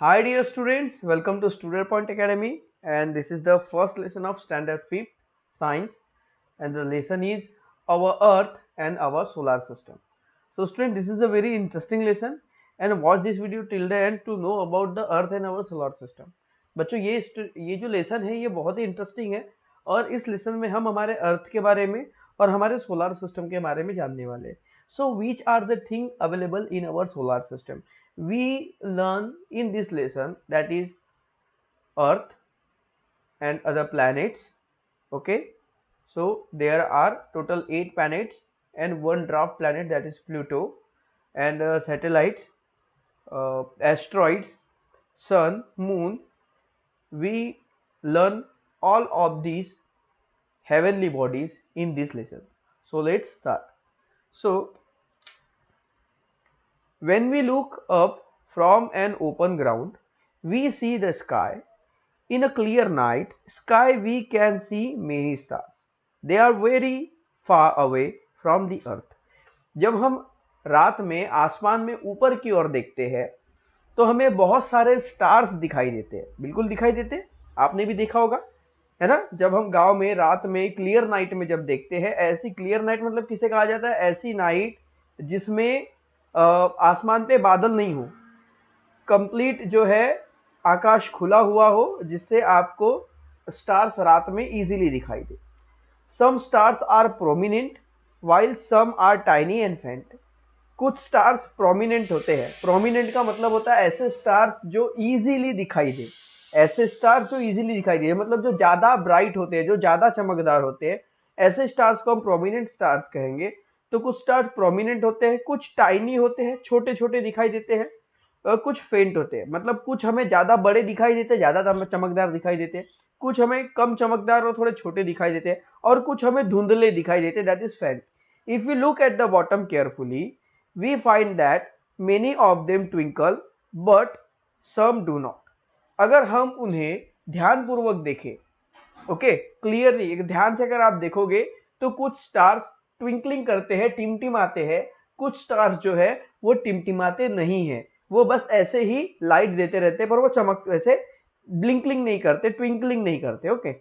Hi dear students, welcome to Student Point Academy, and this is the first lesson of standard 5th science, and the lesson is our earth and our solar system. So student, this is a very interesting lesson and watch this video till the end to know about the earth and our solar system. बच्चों ये जो lesson है ये बहुत ही interesting है और इस lesson में हम हमारे अर्थ के बारे में और हमारे सोलर सिस्टम के बारे में जानने वाले हैं. So which are the things available in our solar system? We learn in this lesson that is earth and other planets. Okay, so there are total 8 planets and one dwarf planet, that is Pluto, and satellites, asteroids, sun, moon. We learn all of these heavenly bodies in this lesson. So let's start. So when we look up from an open ground, we see the sky. In a clear night sky, we can see many stars. They are very far away from the earth. जब हम रात में आसमान में ऊपर की ओर देखते हैं तो हमें बहुत सारे स्टार्स दिखाई देते हैं. बिल्कुल दिखाई देते हैं, आपने भी देखा होगा, है ना. जब हम गांव में रात में क्लियर नाइट में जब देखते हैं, ऐसी क्लियर नाइट मतलब किसे कहा जाता है? ऐसी नाइट जिसमें आसमान पे बादल नहीं हो, कंप्लीट जो है आकाश खुला हुआ हो, जिससे आपको स्टार्स रात में इजीली दिखाई दे. Some stars are prominent while some are tiny and faint. कुछ स्टार्स प्रोमिनेंट होते हैं. प्रोमिनेंट का मतलब होता है ऐसे स्टार्स जो इजीली दिखाई दे. ऐसे स्टार्स जो इजीली दिखाई दे मतलब जो ज्यादा ब्राइट होते हैं, जो ज्यादा चमकदार होते हैं, ऐसे स्टार्स को हम प्रोमिनेंट स्टार्स कहेंगे. तो कुछ स्टार्स प्रोमिनेंट होते हैं, कुछ टाइनी होते हैं, छोटे छोटे दिखाई देते हैं, और कुछ फेंट होते हैं. मतलब कुछ हमें ज्यादा बड़े दिखाई देते हैं, ज्यादा चमकदार दिखाई देते हैं, कुछ हमें कम चमकदार और थोड़े छोटे दिखाई देते हैं, और कुछ हमें धुंधले दिखाई देते हैं, that is faint. If we look at the bottom carefully we find that many of them twinkle but some do not. अगर हम उन्हें ध्यानपूर्वक देखें, ओके, क्लियरली ध्यान से अगर आप देखोगे तो कुछ स्टार्स ट्विंकलिंग करते हैं, टिमटिमाते हैं. कुछ स्टार्स जो है वो टिमटिमाते नहीं है, वो बस ऐसे ही लाइट देते रहते हैं, पर वो चमक ऐसे ब्लिंकलिंग नहीं करते, ट्विंकलिंग नहीं करते. Okay,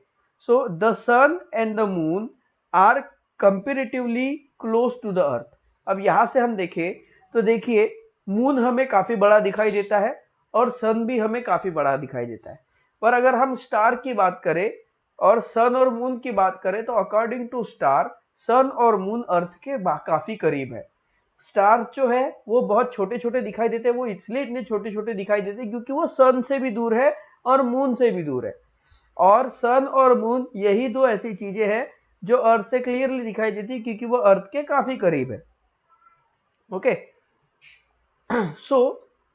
so the sun and the moon are comparatively close to the earth. अब यहां से हम देखें तो देखिए मून हमें काफी बड़ा दिखाई देता है और सन भी हमें काफी बड़ा दिखाई देता है. पर अगर हम स्टार की बात करें और सन और मून की बात करें तो अकॉर्डिंग टू स्टार सन और मून अर्थ के काफी करीब है. स्टार जो है वो बहुत छोटे छोटे दिखाई देते हैं. वो इसलिए इतने छोटे छोटे दिखाई देते हैं क्योंकि वो सन से भी दूर है और मून से भी दूर है. और सन और मून यही दो ऐसी चीजें हैं जो अर्थ से क्लियरली दिखाई देती है क्योंकि वो अर्थ के काफी करीब है. Okay, so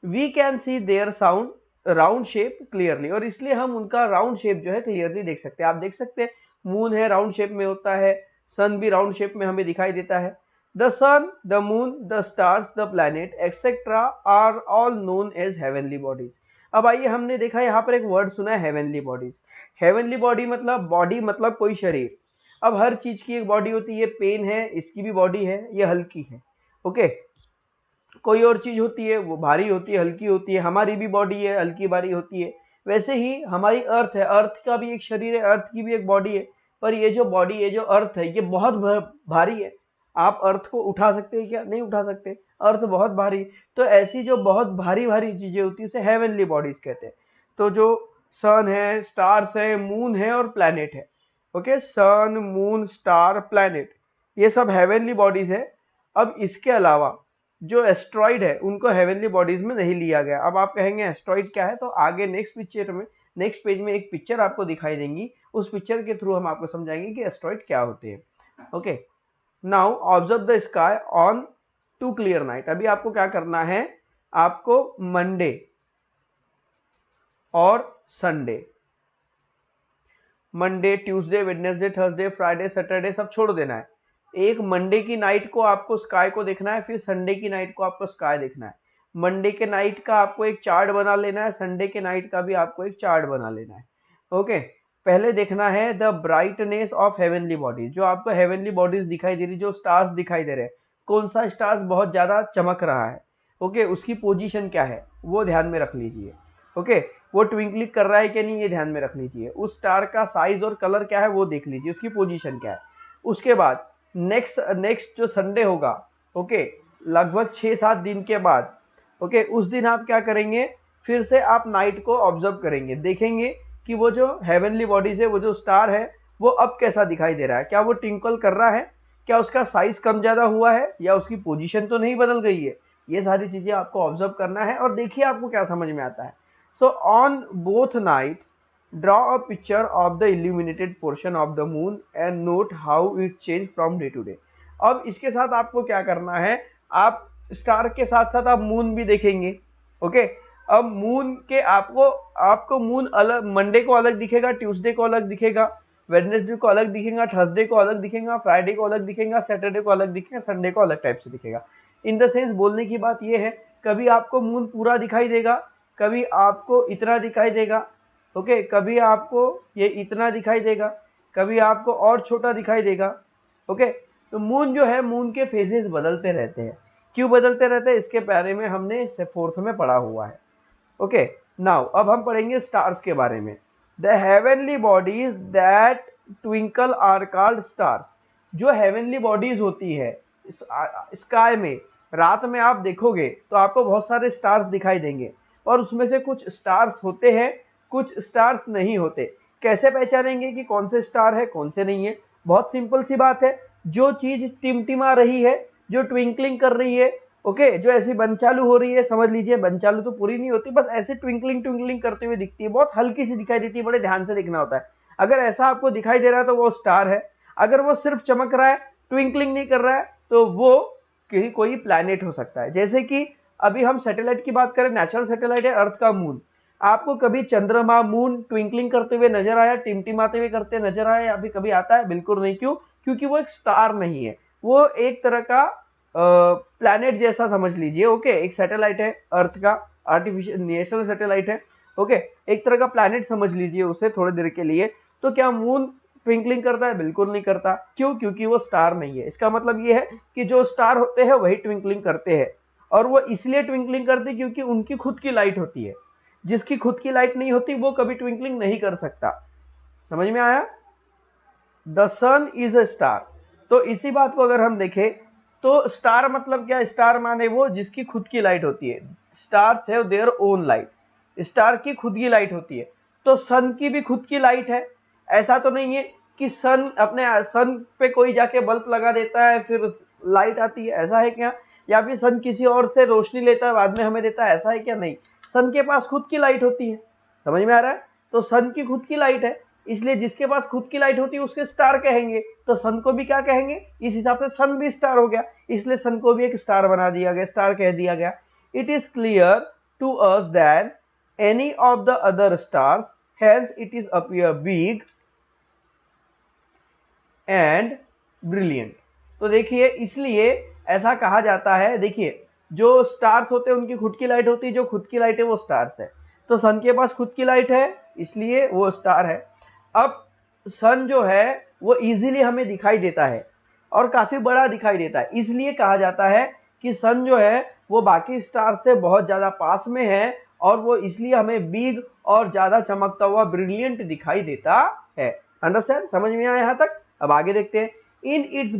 we can see their round shape clearly, और इसलिए हम उनका राउंड शेप जो है क्लियरली देख सकते हैं. आप देख सकते हैं मून है राउंड शेप में होता है, सन भी राउंड शेप में हमें दिखाई देता है. The sun, the moon, the stars, the planet etcetera are all known as heavenly bodies. अब आइए, हमने देखा यहाँ पर एक वर्ड सुना है हेवनली बॉडीज. हेवनली बॉडी मतलब बॉडी मतलब कोई शरीर. अब हर चीज की एक बॉडी होती है. पेन है, इसकी भी बॉडी है, ये हल्की है. ओके, कोई और चीज होती है वो भारी होती है, हल्की होती है. हमारी भी बॉडी है, हल्की भारी होती है. वैसे ही हमारी अर्थ है, अर्थ का भी एक शरीर है, अर्थ की भी एक बॉडी है. पर ये जो बॉडी है, जो अर्थ है, ये बहुत भारी है. आप अर्थ को उठा सकते हैं क्या? नहीं उठा सकते, अर्थ बहुत भारी. तो ऐसी जो बहुत भारी भारी चीजें होती है उसे हेवनली बॉडीज कहते हैं. तो जो सन है, स्टार्स है, मून है और प्लैनेट है, ओके, सन, मून, स्टार, प्लैनेट, ये सब हेवनली बॉडीज है. अब इसके अलावा जो एस्ट्रॉइड है उनको हेवनली बॉडीज में नहीं लिया गया. अब आप कहेंगे एस्ट्रॉइड क्या है, तो आगे नेक्स्ट पिक्चर में, नेक्स्ट पेज में एक पिक्चर आपको दिखाई देंगी. उस पिक्चर के थ्रू हम आपको समझाएंगे कि एस्ट्रॉइड क्या होते हैं. Okay, now observe the sky on two clear night. अभी आपको क्या करना है, आपको मंडे और Sunday, Monday, Tuesday, Wednesday, Thursday, Friday, Saturday सब छोड़ देना है. एक मंडे की नाइट को आपको स्काई को देखना है, फिर संडे की नाइट को आपको स्काई देखना है. मंडे के नाइट का आपको एक चार्ट बना लेना है, संडे के नाइट का भी आपको एक चार्ट बना लेना है. ओके, पहले देखना है the brightness of heavenly bodies. जो आपको हेवनली बॉडीज दिखाई दे रही, जो स्टार्स दिखाई दे रहे हैं, कौन सा स्टार्स बहुत ज्यादा चमक रहा है, ओके, उसकी पोजीशन क्या है वो ध्यान में रख लीजिए. ओके, वो ट्विंकलिंग कर रहा है कि नहीं ये ध्यान में रखनी चाहिए। उस स्टार का साइज और कलर क्या है वो देख लीजिए, उसकी पोजीशन क्या है। उसके बाद नेक्स्ट जो संडे होगा, ओके, लगभग 6-7 दिन के बाद, ओके, उस दिन आप क्या करेंगे, फिर से आप नाइट को ऑब्जर्व करेंगे, देखेंगे कि वो जो हेवनली बॉडीज है, वो जो स्टार है, वो अब कैसा दिखाई दे रहा है। क्या वो ट्विंकल कर रहा है, क्या उसका साइज कम ज्यादा हुआ है, या उसकी पोजीशन तो नहीं बदल गई है। ये सारी चीजें आपको ऑब्जर्व करना है और देखिए आपको क्या समझ में आता है। So on both nights draw a picture of the illuminated portion of the moon and note how it change from day to day. अब इसके साथ आपको क्या करना है, आप स्टार के साथ साथ आप मून भी देखेंगे। ओके, अब मून के आपको मून अलग, मंडे को अलग दिखेगा, ट्यूसडे को अलग दिखेगा, वेडनेसडे को अलग दिखेगा, थर्सडे को अलग दिखेगा, फ्राइडे को अलग दिखेगा, सैटरडे को अलग दिखेगा, संडे को अलग टाइप से दिखेगा। इन द सेंस बोलने की बात यह है, कभी आपको मून पूरा दिखाई देगा, कभी आपको इतना दिखाई देगा, ओके, कभी आपको ये इतना दिखाई देगा, कभी आपको और छोटा दिखाई देगा। ओके, तो मून जो है, मून के फेजेस बदलते रहते हैं। क्यों बदलते रहते हैं, इसके बारे में हमने 4th में पढ़ा हुआ है। ओके, नाउ अब हम पढ़ेंगे स्टार्स के बारे में। The heavenly bodies that twinkle are called stars. जो हेवनली बॉडीज होती है स्काई में, रात में आप देखोगे तो आपको बहुत सारे स्टार्स दिखाई देंगे, और उसमें से कुछ स्टार्स होते हैं, कुछ स्टार्स नहीं होते। कैसे पहचानेंगे कि कौन से स्टार है कौन से नहीं है? बहुत सिंपल सी बात है, जो चीज टिमटिमा रही है, जो ट्विंकलिंग कर रही है, ओके, जो ऐसी बन चालू हो रही है, समझ लीजिए बन चालू तो पूरी नहीं होती, बस ऐसे ट्विंकलिंग ट्विंकलिंग करते हुए दिखती है, बहुत हल्की सी दिखाई देती है, बड़े ध्यान से देखना होता है। अगर ऐसा आपको दिखाई दे रहा है तो वो स्टार है। अगर वो सिर्फ चमक रहा है, ट्विंकलिंग नहीं कर रहा है, तो वो कोई प्लैनेट हो सकता है। जैसे कि अभी हम सैटेलाइट की बात करें, नेचुरल सैटेलाइट है अर्थ का मून। आपको कभी चंद्रमा मून ट्विंकलिंग करते हुए नजर आया, टिमटिमाते हुए करते नजर आया, या फिर कभी आता है? बिल्कुल नहीं। क्यों? क्योंकि वो एक स्टार नहीं है, वो एक तरह का प्लैनेट जैसा समझ लीजिए। ओके, एक सैटेलाइट है अर्थ का, आर्टिफिशियल नेशनल सैटेलाइट है। ओके, एक तरह का प्लैनेट समझ लीजिए उसे थोड़ी देर के लिए। तो क्या मून ट्विंकलिंग करता है? बिल्कुल नहीं करता। क्यों? क्योंकि वो स्टार नहीं है। इसका मतलब ये है कि जो स्टार होते हैं वही ट्विंकलिंग करते हैं, और वो इसलिए ट्विंकलिंग करते क्योंकि उनकी खुद की लाइट होती है। जिसकी खुद की लाइट नहीं होती वो कभी ट्विंकलिंग नहीं कर सकता। समझ में आया? The sun is a star. तो इसी बात को अगर हम देखें तो स्टार मतलब क्या? स्टार माने वो जिसकी खुद की लाइट होती है। Stars have their own light. Star की खुद की लाइट होती है। तो सन की भी खुद की लाइट है। ऐसा तो नहीं है कि सन पे कोई जाके बल्ब लगा देता है फिर लाइट आती है, ऐसा है क्या? या फिर सन किसी और से रोशनी लेता है बाद में हमें देता है, ऐसा है क्या? नहीं, सन के पास खुद की लाइट होती है। समझ में आ रहा है? तो सन की खुद की लाइट है, इसलिए जिसके पास खुद की लाइट होती है उसके स्टार कहेंगे। तो सन को भी क्या कहेंगे? इस हिसाब से सन भी स्टार हो गया, इसलिए सन को भी एक स्टार बना दिया गया, स्टार कह दिया गया। It is clear to us that any of the other stars, hence it is appear big and brilliant. तो देखिए, इसलिए ऐसा कहा जाता है, देखिए जो स्टार्स होते हैं उनकी खुद की लाइट होती है, जो खुद की लाइट है वो स्टार्स है। तो सन के पास खुद की लाइट है इसलिए वो स्टार है। अब सन जो है वो इजीली हमें दिखाई देता है और काफी बड़ा दिखाई देता है, इसलिए कहा जाता है कि सन जो है वो बाकी स्टार से बहुत ज्यादा पास में है, और वो इसलिए हमें बिग और ज्यादा चमकता हुआ ब्रिलियंट दिखाई देता है। अंडरस्टैंड? समझ में आया यहां तक? अब आगे देखते हैं। In its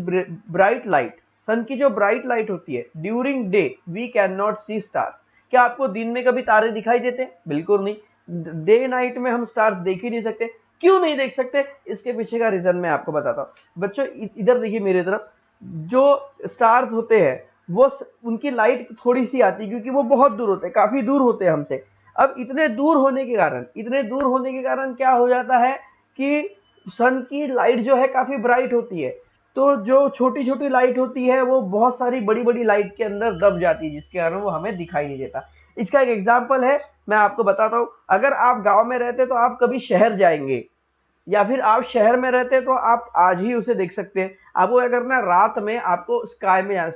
bright light, sun की जो ब्राइट लाइट होती है, during day we can not see stars. क्या आपको दिन में कभी तारे दिखाई देते हैं? बिल्कुल नहीं। डे नाइट में हम स्टार्स देख ही नहीं सकते। क्यों नहीं देख सकते? इसके पीछे का रीजन मैं आपको बताता हूं। बच्चों इधर देखिए मेरी तरफ, जो स्टार्स होते हैं वो उनकी लाइट थोड़ी सी आती है क्योंकि वो बहुत दूर होते हैं, काफी दूर होते हैं हमसे। अब इतने दूर होने के कारण क्या हो जाता है कि सन की लाइट जो है काफी ब्राइट होती है, तो जो छोटी छोटी लाइट होती है वो बहुत सारी बड़ी बड़ी लाइट के अंदर दब जाती है, जिसके कारण वो हमें दिखाई नहीं देता। इसका एक एग्जांपल है, मैं आपको बताता हूं। अगर आप गांव में रहते तो आप कभी शहर जाएंगे, या फिर आप शहर में रहते तो आप आज ही उसे देख सकते हैं। आपको क्या करना है, रात में आपको स्काई में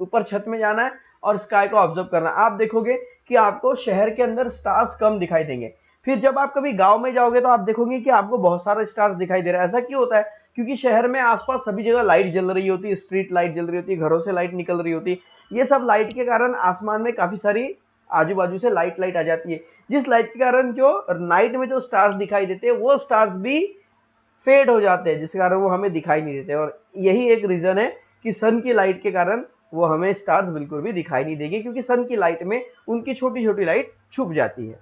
ऊपर छत में जाना है और स्काई को ऑब्जर्व करना। आप देखोगे कि आपको शहर के अंदर स्टार्स कम दिखाई देंगे। फिर जब आप कभी गांव में जाओगे तो आप देखोगे कि आपको बहुत सारे स्टार्स दिखाई दे रहे हैं। ऐसा क्यों होता है? क्योंकि शहर में आसपास सभी जगह लाइट जल रही होती है, स्ट्रीट लाइट जल रही होती है, घरों से लाइट निकल रही होती है। ये सब लाइट के कारण आसमान में काफी सारी आजू बाजू से लाइट लाइट आ जाती है, जिस लाइट के कारण जो नाइट में जो स्टार्स दिखाई देते हैं वो स्टार्स भी फेड हो जाते हैं, जिसके कारण वो हमें दिखाई नहीं देते। और यही एक रीजन है कि सन की लाइट के कारण वो हमें स्टार्स बिल्कुल भी दिखाई नहीं देगी, क्योंकि सन की लाइट में उनकी छोटी छोटी लाइट छुप जाती है।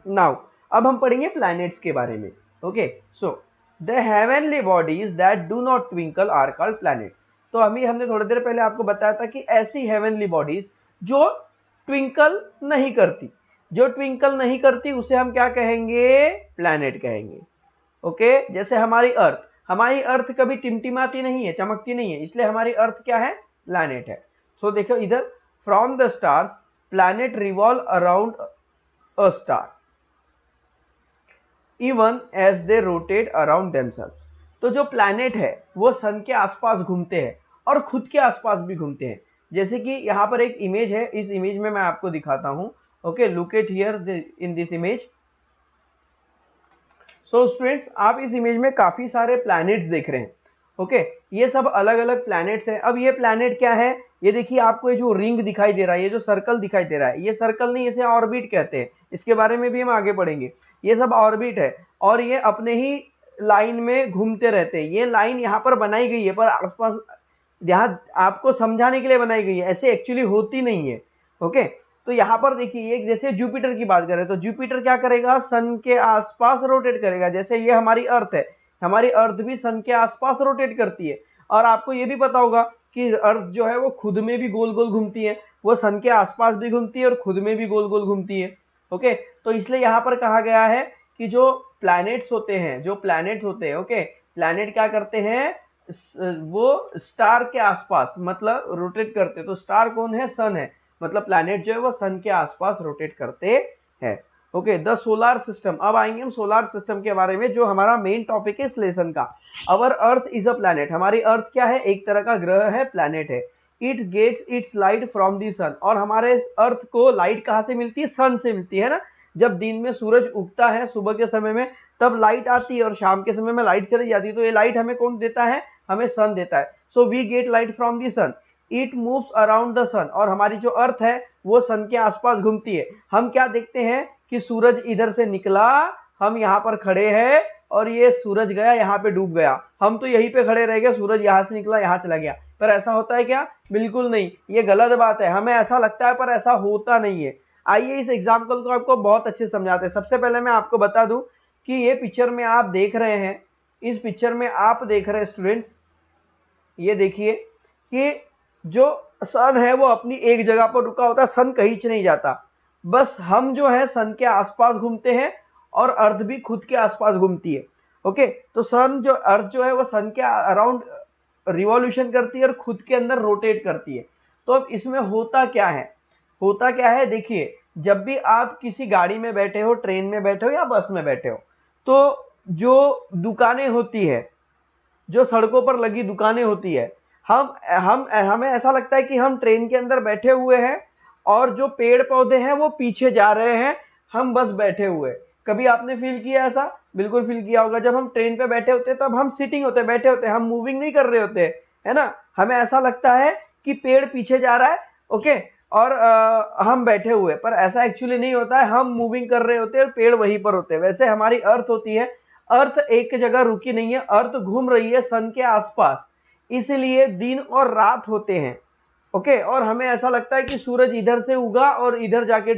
नाउ अब हम पढ़ेंगे प्लैनेट्स के बारे में। Okay, so the heavenly bodies that do not twinkle are called planet. तो हमने थोड़ी देर पहले आपको बताया था कि ऐसी हेवनली बॉडीज जो ट्विंकल नहीं करती, जो ट्विंकल नहीं करती उसे हम क्या कहेंगे? प्लैनेट कहेंगे। ओके, जैसे हमारी अर्थ कभी टिमटिमाती नहीं है, चमकती नहीं है, इसलिए हमारी अर्थ क्या है? प्लैनेट है। सो देखो इधर, from the stars planet revolve around a star even as they rotate around themselves. तो जो प्लैनेट है वो सन के आसपास घूमते हैं और खुद के आसपास भी घूमते हैं। जैसे कि यहाँ पर एक इमेज है, इस इमेज में मैं आपको दिखाता हूं। Okay, look at here in this image. So students, आप इस इमेज में काफी सारे प्लैनेट्स देख रहे हैं। ओके, ये सब अलग अलग प्लैनेट्स हैं। अब ये प्लैनेट क्या है? ये देखिए, आपको ये जो रिंग दिखाई दे रहा है, ये जो सर्कल दिखाई दे रहा है, ये सर्कल नहीं, इसे ऑर्बिट कहते हैं। इसके बारे में भी हम आगे पढ़ेंगे। ये सब ऑर्बिट है और ये अपने ही लाइन में घूमते रहते हैं। ये लाइन यहाँ पर बनाई गई है, पर आसपास यहाँ आपको समझाने के लिए बनाई गई है, ऐसे एक्चुअली होती नहीं है। ओके, तो यहाँ पर देखिए, एक जैसे जुपिटर की बात करें तो जुपिटर क्या करेगा? सन के आसपास रोटेट करेगा। जैसे ये हमारी अर्थ है, हमारी अर्थ भी सन के आसपास रोटेट करती है। और आपको ये भी पता होगा कि अर्थ जो है वो खुद में भी गोल गोल घूमती है, वो सन के आसपास भी घूमती है और खुद में भी गोल गोल घूमती है। ओके, तो इसलिए यहाँ पर कहा गया है कि जो प्लैनेट्स होते हैं, ओके, प्लैनेट क्या करते हैं? वो स्टार के आसपास मतलब रोटेट करते हैं। तो स्टार कौन है? सन है, मतलब प्लैनेट जो है वो सन के आसपास रोटेट करते हैं। Okay, the solar system. अब आएंगे हम सोलर सिस्टम के बारे में, जो हमारा मेन टॉपिक है इस लेसन का। अवर अर्थ इज अ प्लैनेट। हमारी अर्थ क्या है? एक तरह का ग्रह है, प्लैनेट है। It gets its light from the sun. और हमारे अर्थ को लाइट कहाँ से मिलती है? सन से मिलती है ना। जब दिन में सूरज उगता है सुबह के समय में, तब लाइट आती है और शाम के समय में लाइट चली जाती है। तो ये लाइट हमें कौन देता है? हमें सन देता है। So we get light from the sun. It moves around the sun. और हमारी जो अर्थ है वो सन के आसपास घूमती है। हम क्या देखते हैं कि सूरज इधर से निकला, हम यहाँ पर खड़े हैं और ये सूरज गया, यहाँ पे डूब गया। हम तो यहीं पे खड़े रह गए, सूरज यहाँ से निकला, यहाँ चला गया। पर ऐसा होता है क्या? बिल्कुल नहीं, ये गलत बात है। हमें ऐसा लगता है पर ऐसा होता नहीं है। आइए इस एग्जाम्पल को आपको बहुत अच्छे से समझाते हैं। सबसे पहले मैं आपको बता दूं कि ये पिक्चर में आप देख रहे हैं, इस पिक्चर में आप देख रहे हैं स्टूडेंट्स, ये देखिए कि जो सन है वो अपनी एक जगह पर रुका होता है, सन कहीं से नहीं जाता। बस हम जो है सन के आसपास घूमते हैं और अर्थ भी खुद के आसपास घूमती है। ओके, तो अर्थ जो है वो सन के अराउंड रिवॉल्यूशन करती है और खुद के अंदर रोटेट करती है। तो अब इसमें होता क्या है? देखिए, जब भी आप किसी गाड़ी में बैठे हो, ट्रेन में बैठे हो या बस में बैठे हो, तो जो दुकानें होती है, जो सड़कों पर लगी दुकानें होती है, हमें ऐसा लगता है कि हम ट्रेन के अंदर बैठे हुए हैं और जो पेड़ पौधे हैं वो पीछे जा रहे हैं, हम बस बैठे हुए। कभी आपने फील किया ऐसा? बिल्कुल फील किया होगा। जब हम ट्रेन पे बैठे होते हैं तब हम सिटिंग होते हैं, बैठे होते हैं, हम मूविंग नहीं कर रहे होते, है ना। हमें ऐसा लगता है कि पेड़ पीछे जा रहा है, ओके, और हम बैठे हुए, पर ऐसा एक्चुअली नहीं होता है। हम मूविंग कर रहे होते हैं और पेड़ वहीं पर होते हैं। वैसे हमारी अर्थ होती है, अर्थ एक जगह रुकी नहीं है, अर्थ घूम रही है सन के आसपास, इसलिए दिन और रात होते हैं। ओके, और हमें ऐसा लगता है कि सूरज इधर से उगा और इधर जाके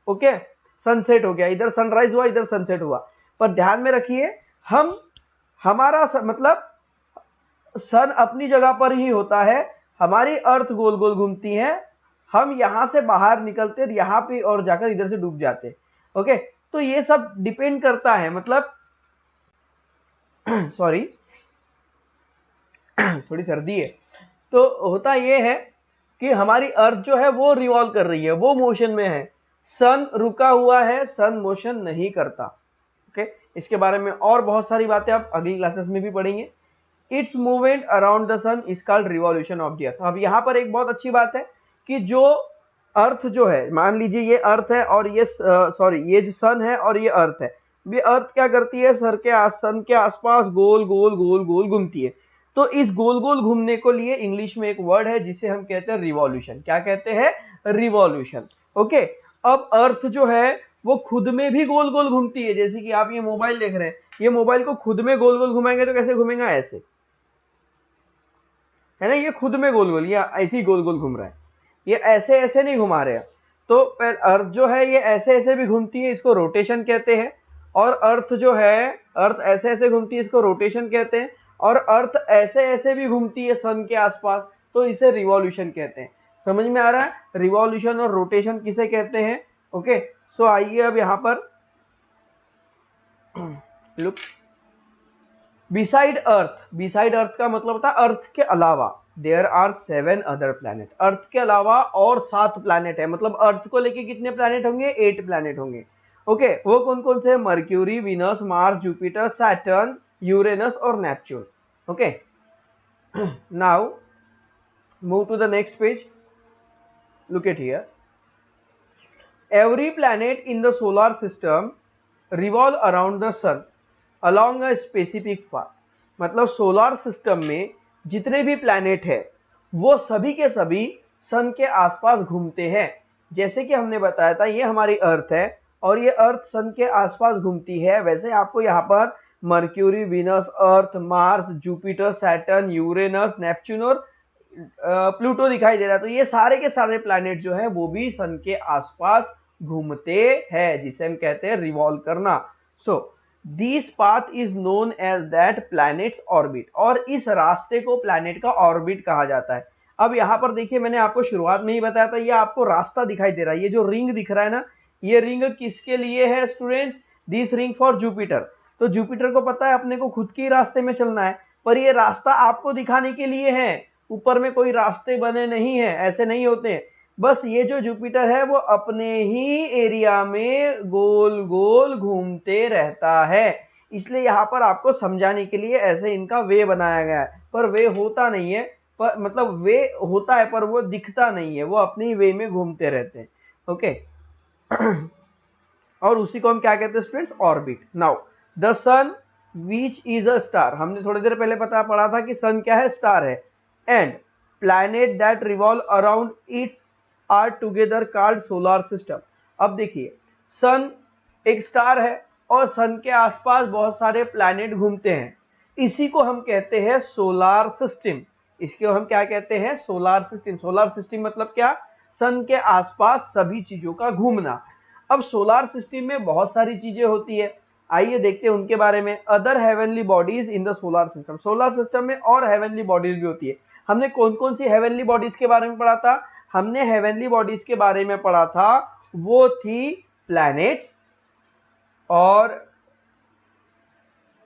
ओके सनसेट हो गया, इधर सनराइज हुआ, इधर सनसेट हुआ। पर ध्यान में रखिए, हमारा मतलब सन अपनी जगह पर ही होता है, हमारी अर्थ गोल गोल घूमती है, हम यहां से बाहर निकलते यहाँ पे और जाकर इधर से डूब जाते। ओके, तो ये सब डिपेंड करता है, मतलब सॉरी थोड़ी सर्दी है। तो होता ये है कि हमारी अर्थ जो है वो रिवॉल्व कर रही है, वो मोशन में है। सन रुका हुआ है, सन मोशन नहीं करता। ओके, इसके बारे में और बहुत सारी बातें आप अगली क्लासेस में भी पढ़ेंगे। Its movement around the sun is called revolution of the earth. अब यहाँ पर एक बहुत अच्छी बात है कि जो अर्थ जो है, मान लीजिए ये अर्थ है और ये ये जो सन है और ये अर्थ है, ये अर्थ क्या करती है? सन के आसपास गोल गोल गोल गोल घूमती है। तो इस गोल गोल घूमने को लिए इंग्लिश में एक वर्ड है जिसे हम कहते हैं रिवॉल्यूशन। क्या कहते हैं? रिवॉल्यूशन। ओके, अब अर्थ जो है वो खुद में भी गोल गोल घूमती है। जैसे कि आप ये मोबाइल देख रहे हैं, ये मोबाइल को खुद में गोल गोल घुमाएंगे तो कैसे घूमेगा, ऐसे, है ना, ये खुद में गोल गोल, या ऐसे ही गोल गोल घूम रहा है, ये ऐसे ऐसे नहीं घुमा रहे हैं। तो अर्थ जो है ये ऐसे ऐसे भी घूमती है, इसको रोटेशन कहते हैं। और अर्थ जो है, अर्थ ऐसे ऐसे घूमती है, इसको रोटेशन कहते हैं। और अर्थ ऐसे ऐसे भी घूमती है सन के आसपास, तो इसे रिवॉल्यूशन कहते हैं। समझ में आ रहा है, रिवॉल्यूशन और रोटेशन किसे कहते हैं। ओके, सो आइए अब यहां पर लुक, बिसाइड अर्थ का मतलब होता है अर्थ के अलावा, देयर आर 7 अदर प्लैनेट। अर्थ के अलावा और 7 प्लैनेट है, मतलब अर्थ को लेके कितने प्लैनेट होंगे, 8 प्लैनेट होंगे। ओके, वो कौन कौन से, Mercury, Venus, Mars, Jupiter, Saturn, Uranus और Neptune. Okay, now move to the next page, look at here. Every planet in the solar system revolve around the sun along a specific path. मतलब solar system में जितने भी planet है वो सभी के सभी सन के आसपास घूमते हैं। जैसे कि हमने बताया था, ये हमारी अर्थ है और ये अर्थ सन के आसपास घूमती है। वैसे आपको यहाँ पर Mercury, Venus, Earth, Mars, Jupiter, Saturn, Uranus, Neptune और प्लूटो दिखाई दे रहा है। तो ये सारे के सारे प्लैनेट जो है वो भी सन के आसपास घूमते हैं, जिसे हम कहते हैं रिवॉल्व करना। So this path is known as that planets orbit, और इस रास्ते को प्लैनेट का ऑर्बिट कहा जाता है। अब यहाँ पर देखिए, मैंने आपको शुरुआत में ही बताया था, ये आपको रास्ता दिखाई दे रहा है, ये जो रिंग दिख रहा है ना, ये रिंग किसके लिए है students, this ring for Jupiter. तो जुपिटर को पता है अपने को खुद के रास्ते में चलना है, पर ये रास्ता आपको दिखाने के लिए है। ऊपर में कोई रास्ते बने नहीं है, ऐसे नहीं होते हैं। बस ये जो जुपिटर है वो अपने ही एरिया में गोल गोल घूमते रहता है, इसलिए यहाँ पर आपको समझाने के लिए ऐसे इनका वे बनाया गया है। पर वे होता नहीं है, पर मतलब वे होता है पर वो दिखता नहीं है, वो अपनी वे में घूमते रहते हैं। ओके, और उसी को हम क्या कहते हैं students, orbit. Now the sun which is a star, हमने थोड़ी देर पहले पढ़ा था कि सन क्या है, स्टार है। And planet that revolve around its are together called solar system. अब देखिए, सन एक स्टार है और सन के आसपास बहुत सारे प्लैनेट घूमते हैं, इसी को हम कहते हैं सोलर सिस्टम। इसको हम क्या कहते हैं, सोलर सिस्टम। सोलर सिस्टम मतलब क्या, सन के आसपास सभी चीजों का घूमना। अब सोलर सिस्टम में बहुत सारी चीजें होती है, आइए देखते हैं उनके बारे में। Other heavenly bodies in the solar system, solar system में और हेवनली बॉडीज भी होती है। हमने कौन कौन सी हेवनली बॉडीज के बारे में पढ़ा था, हमने हेवनली बॉडीज के बारे में पढ़ा था, वो थी प्लैनेट्स और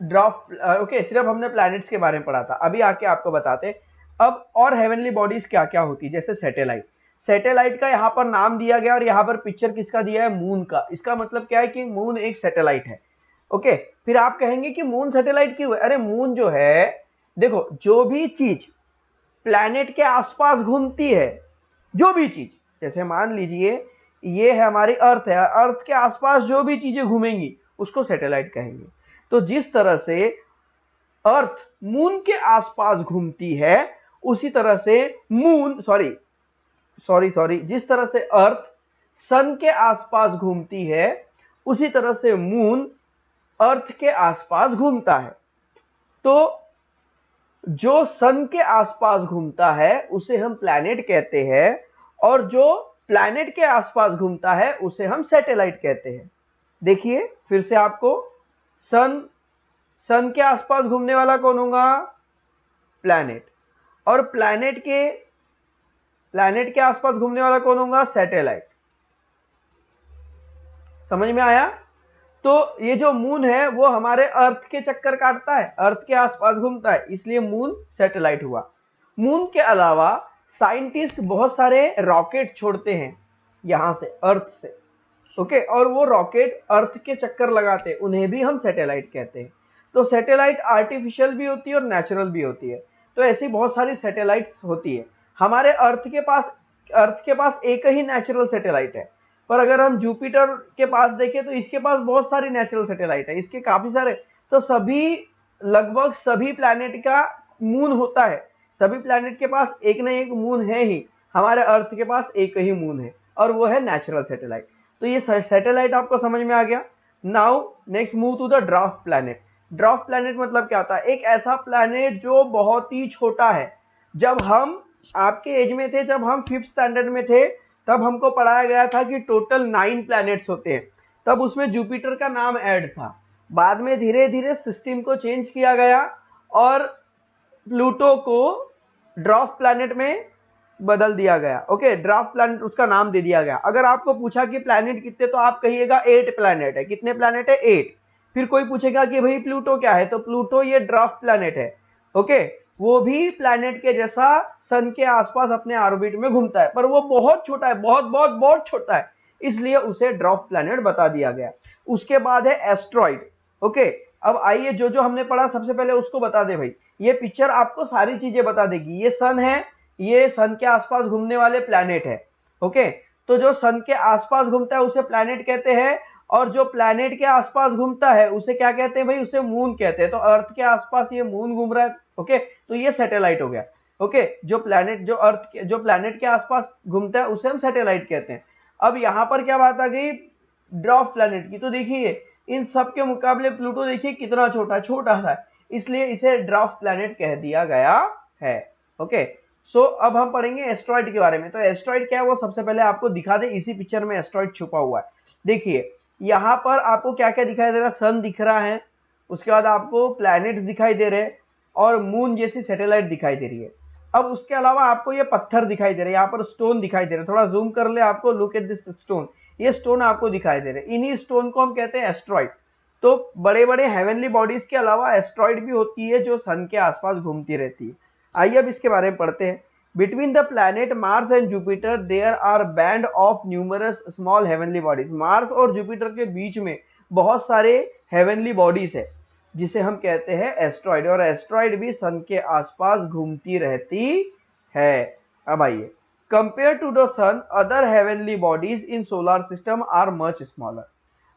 ड्रॉप। ओके, सिर्फ हमने प्लैनेट्स के बारे में पढ़ा था। अभी आके आपको बताते अब और हेवनली बॉडीज क्या क्या होती है। जैसे सैटेलाइट, सैटेलाइट का यहाँ पर नाम दिया गया और यहाँ पर पिक्चर किसका दिया है, मून का। इसका मतलब क्या है कि मून एक सैटेलाइट है। ओके, फिर आप कहेंगे कि मून सैटेलाइट क्यों है। अरे मून जो है, देखो जो भी चीज प्लैनेट के आसपास घूमती है, जो भी चीज, जैसे मान लीजिए ये है हमारी अर्थ है, अर्थ के आसपास जो भी चीजें घूमेंगी उसको सैटेलाइट कहेंगे। तो जिस तरह से अर्थ मून के आसपास घूमती है, उसी तरह से मून सॉरी जिस तरह से अर्थ सन के आसपास घूमती है, उसी तरह से मून अर्थ के आसपास घूमता है। तो जो सन के आसपास घूमता है उसे हम प्लैनेट कहते हैं, और जो प्लैनेट के आसपास घूमता है उसे हम सैटेलाइट कहते हैं। देखिए फिर से आपको, सन के आसपास घूमने वाला कौन होगा, प्लैनेट, और प्लैनेट के आसपास घूमने वाला कौन होगा, सैटेलाइट। समझ में आया। तो ये जो मून है वो हमारे अर्थ के चक्कर काटता है, अर्थ के आसपास घूमता है, इसलिए मून सैटेलाइट हुआ। मून के अलावा साइंटिस्ट बहुत सारे रॉकेट छोड़ते हैं यहां से, अर्थ से। ओके, और वो रॉकेट अर्थ के चक्कर लगाते हैं, उन्हें भी हम सैटेलाइट कहते हैं। तो सैटेलाइट आर्टिफिशियल भी होती है और नेचुरल भी होती है। तो ऐसी बहुत सारी सैटेलाइट्स होती है। हमारे अर्थ के पास एक ही नेचुरल सैटेलाइट है, पर अगर हम जुपिटर के पास देखें तो इसके पास बहुत सारी नेचुरल सैटेलाइट है, इसके काफी सारे। तो लगभग सभी प्लैनेट का मून होता है, सभी प्लैनेट के पास एक न एक मून है ही। हमारे अर्थ के पास एक ही मून है। और वो है नेचुरल सैटेलाइट। तो ये सैटेलाइट आपको समझ में आ गया। Now next move to the dwarf planet. Dwarf planet मतलब क्या होता है? एक ऐसा प्लैनेट जो बहुत ही छोटा है। जब हम आपके एज में थे, जब हम 5th स्टैंडर्ड में थे, तब हमको पढ़ाया गया था कि टोटल 9 प्लैनेट्स होते हैं। तब उसमें जुपिटर का नाम ऐड था। बाद में धीरे धीरे सिस्टम को चेंज किया गया और प्लूटो को ड्वार्फ प्लैनेट में बदल दिया गया। ओके, ड्वार्फ प्लैनेट उसका नाम दे दिया गया। अगर आपको पूछा कि प्लैनेट कितने, तो आप कहिएगा 8 प्लैनेट है। कितने प्लैनेट है? 8। फिर कोई पूछेगा कि भाई प्लूटो क्या है, तो प्लूटो ये ड्वार्फ प्लैनेट है। ओके, वो भी प्लैनेट के जैसा सन के आसपास अपने ऑर्बिट में घूमता है, पर वो बहुत छोटा है, बहुत बहुत बहुत छोटा है, इसलिए उसे ड्वार्फ प्लैनेट बता दिया गया। उसके बाद है एस्ट्रॉइड। ओके, अब आइए जो जो हमने पढ़ा सबसे पहले उसको बता दे भाई। ये पिक्चर आपको सारी चीजें बता देगी। ये सन है, ये सन के आसपास घूमने वाले प्लैनेट है। ओके, तो जो सन के आसपास घूमता है उसे प्लैनेट कहते हैं, और जो प्लैनेट के आसपास घूमता है उसे क्या कहते हैं भाई? उसे मून कहते हैं। तो अर्थ के आसपास ये मून घूम रहा है। ओके, तो ये सैटेलाइट हो गया। ओके, जो प्लैनेट के आसपास घूमता है उसे हम सैटेलाइट कहते हैं। अब यहाँ पर क्या बात आ गई? ड्वार्फ प्लैनेट की। तो देखिए इन सब के मुकाबले प्लूटो देखिए कितना छोटा सा है, इसलिए इसे ड्वार्फ प्लैनेट कह दिया गया है। ओके, सो अब हम पढ़ेंगे एस्ट्रॉइड के बारे में। तो एस्ट्रॉइड क्या है वो सबसे पहले आपको दिखा दे। इसी पिक्चर में एस्ट्रॉइड छुपा हुआ है। देखिए यहाँ पर आपको क्या क्या दिखाई दे रहा है? सन दिख रहा है, उसके बाद आपको प्लैनेट्स दिखाई दे रहे हैं और मून जैसी सैटेलाइट दिखाई दे रही है। अब उसके अलावा आपको ये पत्थर दिखाई दे रहे हैं, यहाँ पर स्टोन दिखाई दे रहे हैं। थोड़ा जूम कर ले आपको, लुक एट दिस स्टोन। ये स्टोन आपको दिखाई दे रहे हैं, इन्हीं स्टोन को हम कहते हैं एस्ट्रॉइड। तो बड़े बड़े हेवनली बॉडीज के अलावा एस्ट्रॉइड भी होती है जो सन के आसपास घूमती रहती है। आइए अब इसके बारे में पढ़ते हैं। Between the planet Mars and Jupiter there are band of numerous small heavenly bodies. Mars और जुपिटर के बीच में बहुत सारे हेवनली बॉडीज है जिसे हम कहते हैं एस्ट्रॉइड, और एस्ट्रॉइड भी सन के आसपास घूमती रहती है। अब आइए, compare to the sun other heavenly bodies in solar system are much smaller.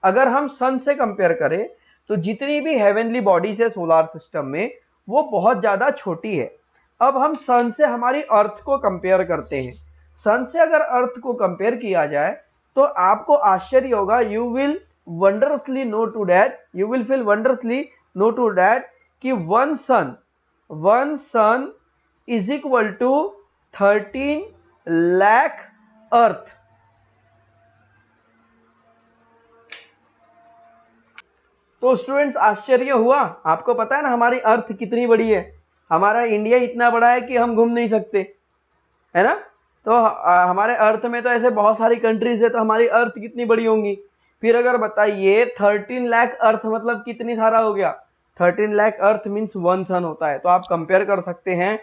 अगर हम सन से कंपेयर करें तो जितनी भी हेवनली बॉडीज है सोलर सिस्टम में वो बहुत ज्यादा छोटी है। अब हम सन से हमारी अर्थ को कंपेयर करते हैं। सन से अगर अर्थ को कंपेयर किया जाए तो आपको आश्चर्य होगा। You will wondrously know to that, you will feel wondrously know to that कि one sun is equal to 13 lakh earth. तो स्टूडेंट्स आश्चर्य हुआ? आपको पता है ना हमारी अर्थ कितनी बड़ी है? हमारा इंडिया इतना बड़ा है कि हम घूम नहीं सकते, है ना? तो हमारे अर्थ में तो ऐसे बहुत सारी कंट्रीज है, तो हमारी अर्थ कितनी बड़ी होंगी? फिर अगर बताइए 13 लाख अर्थ मतलब कितनी सारा हो गया? 13 लाख अर्थ मीन्स 1 सन होता है। तो आप कंपेयर कर सकते हैं